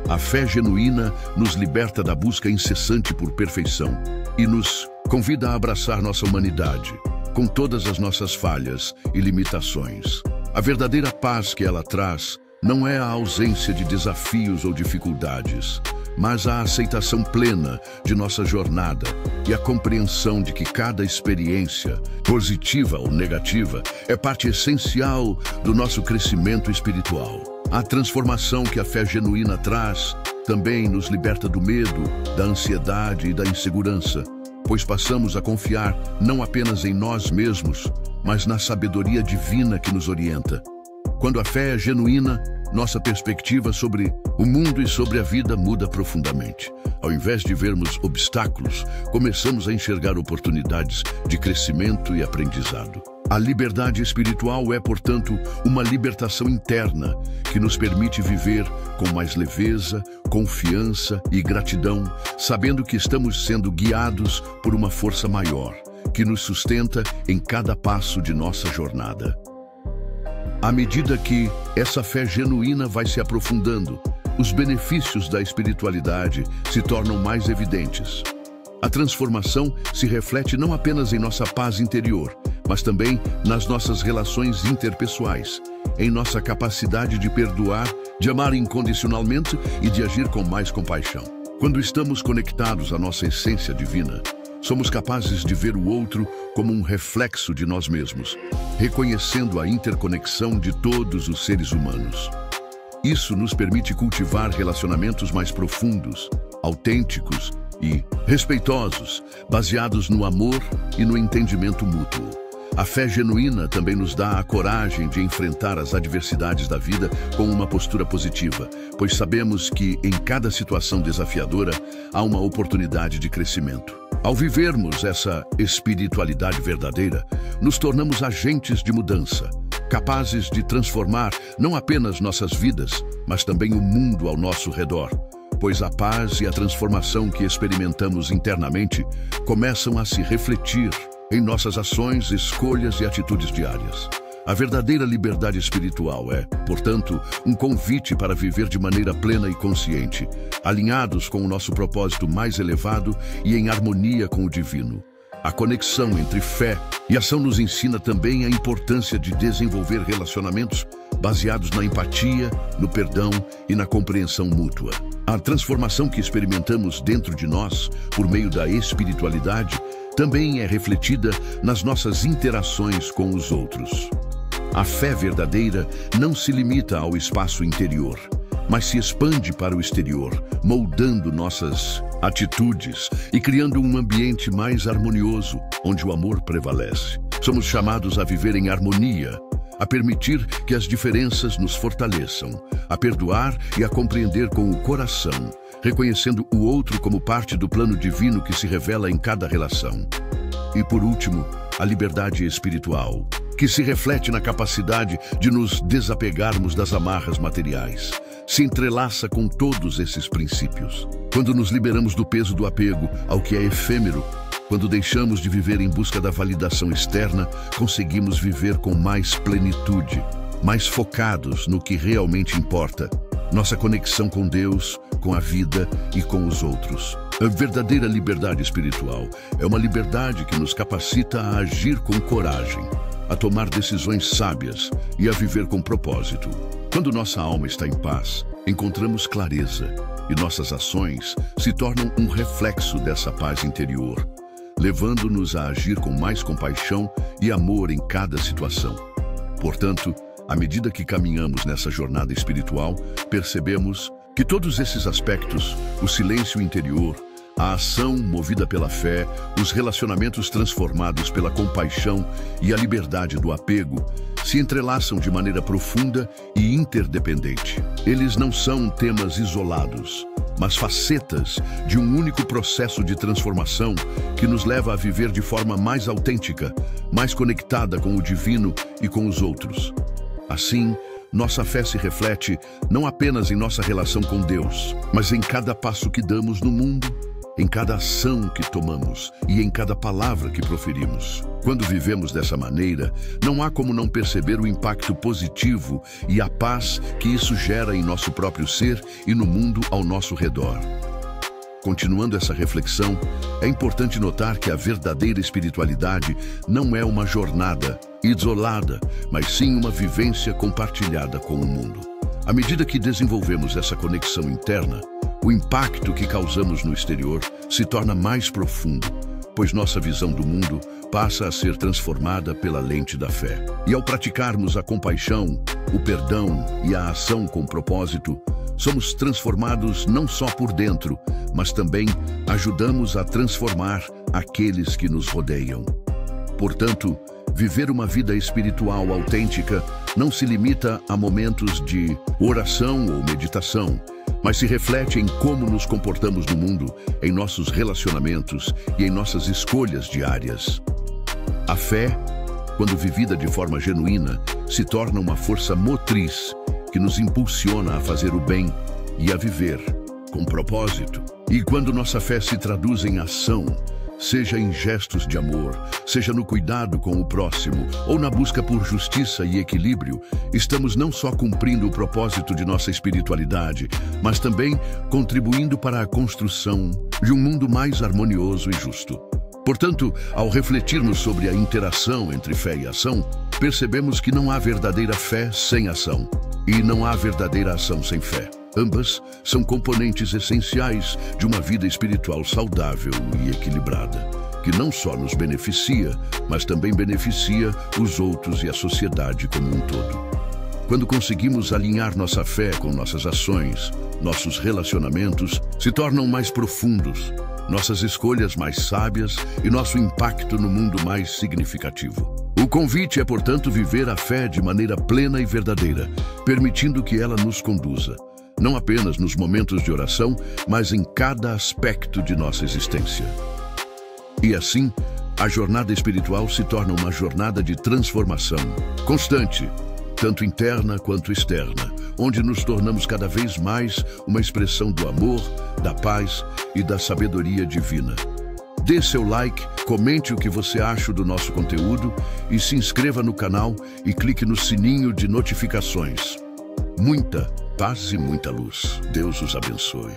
A fé genuína nos liberta da busca incessante por perfeição e nos convida a abraçar nossa humanidade, com todas as nossas falhas e limitações. A verdadeira paz que ela traz não é a ausência de desafios ou dificuldades, mas a aceitação plena de nossa jornada e a compreensão de que cada experiência, positiva ou negativa, é parte essencial do nosso crescimento espiritual. A transformação que a fé genuína traz também nos liberta do medo, da ansiedade e da insegurança, pois passamos a confiar não apenas em nós mesmos, mas na sabedoria divina que nos orienta. Quando a fé é genuína, nossa perspectiva sobre o mundo e sobre a vida muda profundamente. Ao invés de vermos obstáculos, começamos a enxergar oportunidades de crescimento e aprendizado. A liberdade espiritual é, portanto, uma libertação interna que nos permite viver com mais leveza, confiança e gratidão, sabendo que estamos sendo guiados por uma força maior, que nos sustenta em cada passo de nossa jornada. À medida que essa fé genuína vai se aprofundando, os benefícios da espiritualidade se tornam mais evidentes. A transformação se reflete não apenas em nossa paz interior, mas também nas nossas relações interpessoais, em nossa capacidade de perdoar, de amar incondicionalmente e de agir com mais compaixão. Quando estamos conectados à nossa essência divina, somos capazes de ver o outro como um reflexo de nós mesmos, reconhecendo a interconexão de todos os seres humanos. Isso nos permite cultivar relacionamentos mais profundos, autênticos e respeitosos, baseados no amor e no entendimento mútuo. A fé genuína também nos dá a coragem de enfrentar as adversidades da vida com uma postura positiva, pois sabemos que em cada situação desafiadora há uma oportunidade de crescimento. Ao vivermos essa espiritualidade verdadeira, nos tornamos agentes de mudança, capazes de transformar não apenas nossas vidas, mas também o mundo ao nosso redor, pois a paz e a transformação que experimentamos internamente começam a se refletir em nossas ações, escolhas e atitudes diárias. A verdadeira liberdade espiritual é, portanto, um convite para viver de maneira plena e consciente, alinhados com o nosso propósito mais elevado e em harmonia com o divino. A conexão entre fé e ação nos ensina também a importância de desenvolver relacionamentos baseados na empatia, no perdão e na compreensão mútua. A transformação que experimentamos dentro de nós, por meio da espiritualidade, também é refletida nas nossas interações com os outros. A fé verdadeira não se limita ao espaço interior, mas se expande para o exterior, moldando nossas atitudes e criando um ambiente mais harmonioso, onde o amor prevalece. Somos chamados a viver em harmonia, a permitir que as diferenças nos fortaleçam, a perdoar e a compreender com o coração, reconhecendo o outro como parte do plano divino que se revela em cada relação. E por último, a liberdade espiritual, que se reflete na capacidade de nos desapegarmos das amarras materiais, se entrelaça com todos esses princípios. Quando nos liberamos do peso do apego ao que é efêmero, quando deixamos de viver em busca da validação externa, conseguimos viver com mais plenitude, mais focados no que realmente importa, nossa conexão com Deus, com a vida e com os outros. A verdadeira liberdade espiritual é uma liberdade que nos capacita a agir com coragem, a tomar decisões sábias e a viver com propósito. Quando nossa alma está em paz, encontramos clareza e nossas ações se tornam um reflexo dessa paz interior, levando-nos a agir com mais compaixão e amor em cada situação. Portanto, à medida que caminhamos nessa jornada espiritual, percebemos que todos esses aspectos, o silêncio interior, a ação movida pela fé, os relacionamentos transformados pela compaixão e a liberdade do apego, se entrelaçam de maneira profunda e interdependente. Eles não são temas isolados, mas facetas de um único processo de transformação que nos leva a viver de forma mais autêntica, mais conectada com o divino e com os outros. Assim, nossa fé se reflete não apenas em nossa relação com Deus, mas em cada passo que damos no mundo, em cada ação que tomamos e em cada palavra que proferimos. Quando vivemos dessa maneira, não há como não perceber o impacto positivo e a paz que isso gera em nosso próprio ser e no mundo ao nosso redor. Continuando essa reflexão, é importante notar que a verdadeira espiritualidade não é uma jornada isolada, mas sim uma vivência compartilhada com o mundo. À medida que desenvolvemos essa conexão interna, o impacto que causamos no exterior se torna mais profundo, pois nossa visão do mundo passa a ser transformada pela lente da fé. E ao praticarmos a compaixão, o perdão e a ação com propósito, somos transformados não só por dentro, mas também ajudamos a transformar aqueles que nos rodeiam. Portanto, viver uma vida espiritual autêntica não se limita a momentos de oração ou meditação, mas se reflete em como nos comportamos no mundo, em nossos relacionamentos e em nossas escolhas diárias. A fé, quando vivida de forma genuína, se torna uma força motriz que nos impulsiona a fazer o bem e a viver com propósito. E quando nossa fé se traduz em ação, seja em gestos de amor, seja no cuidado com o próximo ou na busca por justiça e equilíbrio, estamos não só cumprindo o propósito de nossa espiritualidade, mas também contribuindo para a construção de um mundo mais harmonioso e justo. Portanto, ao refletirmos sobre a interação entre fé e ação, percebemos que não há verdadeira fé sem ação e não há verdadeira ação sem fé. Ambas são componentes essenciais de uma vida espiritual saudável e equilibrada, que não só nos beneficia, mas também beneficia os outros e a sociedade como um todo. Quando conseguimos alinhar nossa fé com nossas ações, nossos relacionamentos se tornam mais profundos, nossas escolhas mais sábias e nosso impacto no mundo mais significativo. O convite é, portanto, viver a fé de maneira plena e verdadeira, permitindo que ela nos conduza, não apenas nos momentos de oração, mas em cada aspecto de nossa existência. E assim, a jornada espiritual se torna uma jornada de transformação constante, tanto interna quanto externa, onde nos tornamos cada vez mais uma expressão do amor, da paz e da sabedoria divina. Dê seu like, comente o que você acha do nosso conteúdo e se inscreva no canal e clique no sininho de notificações. Muita paz e muita luz. Deus os abençoe.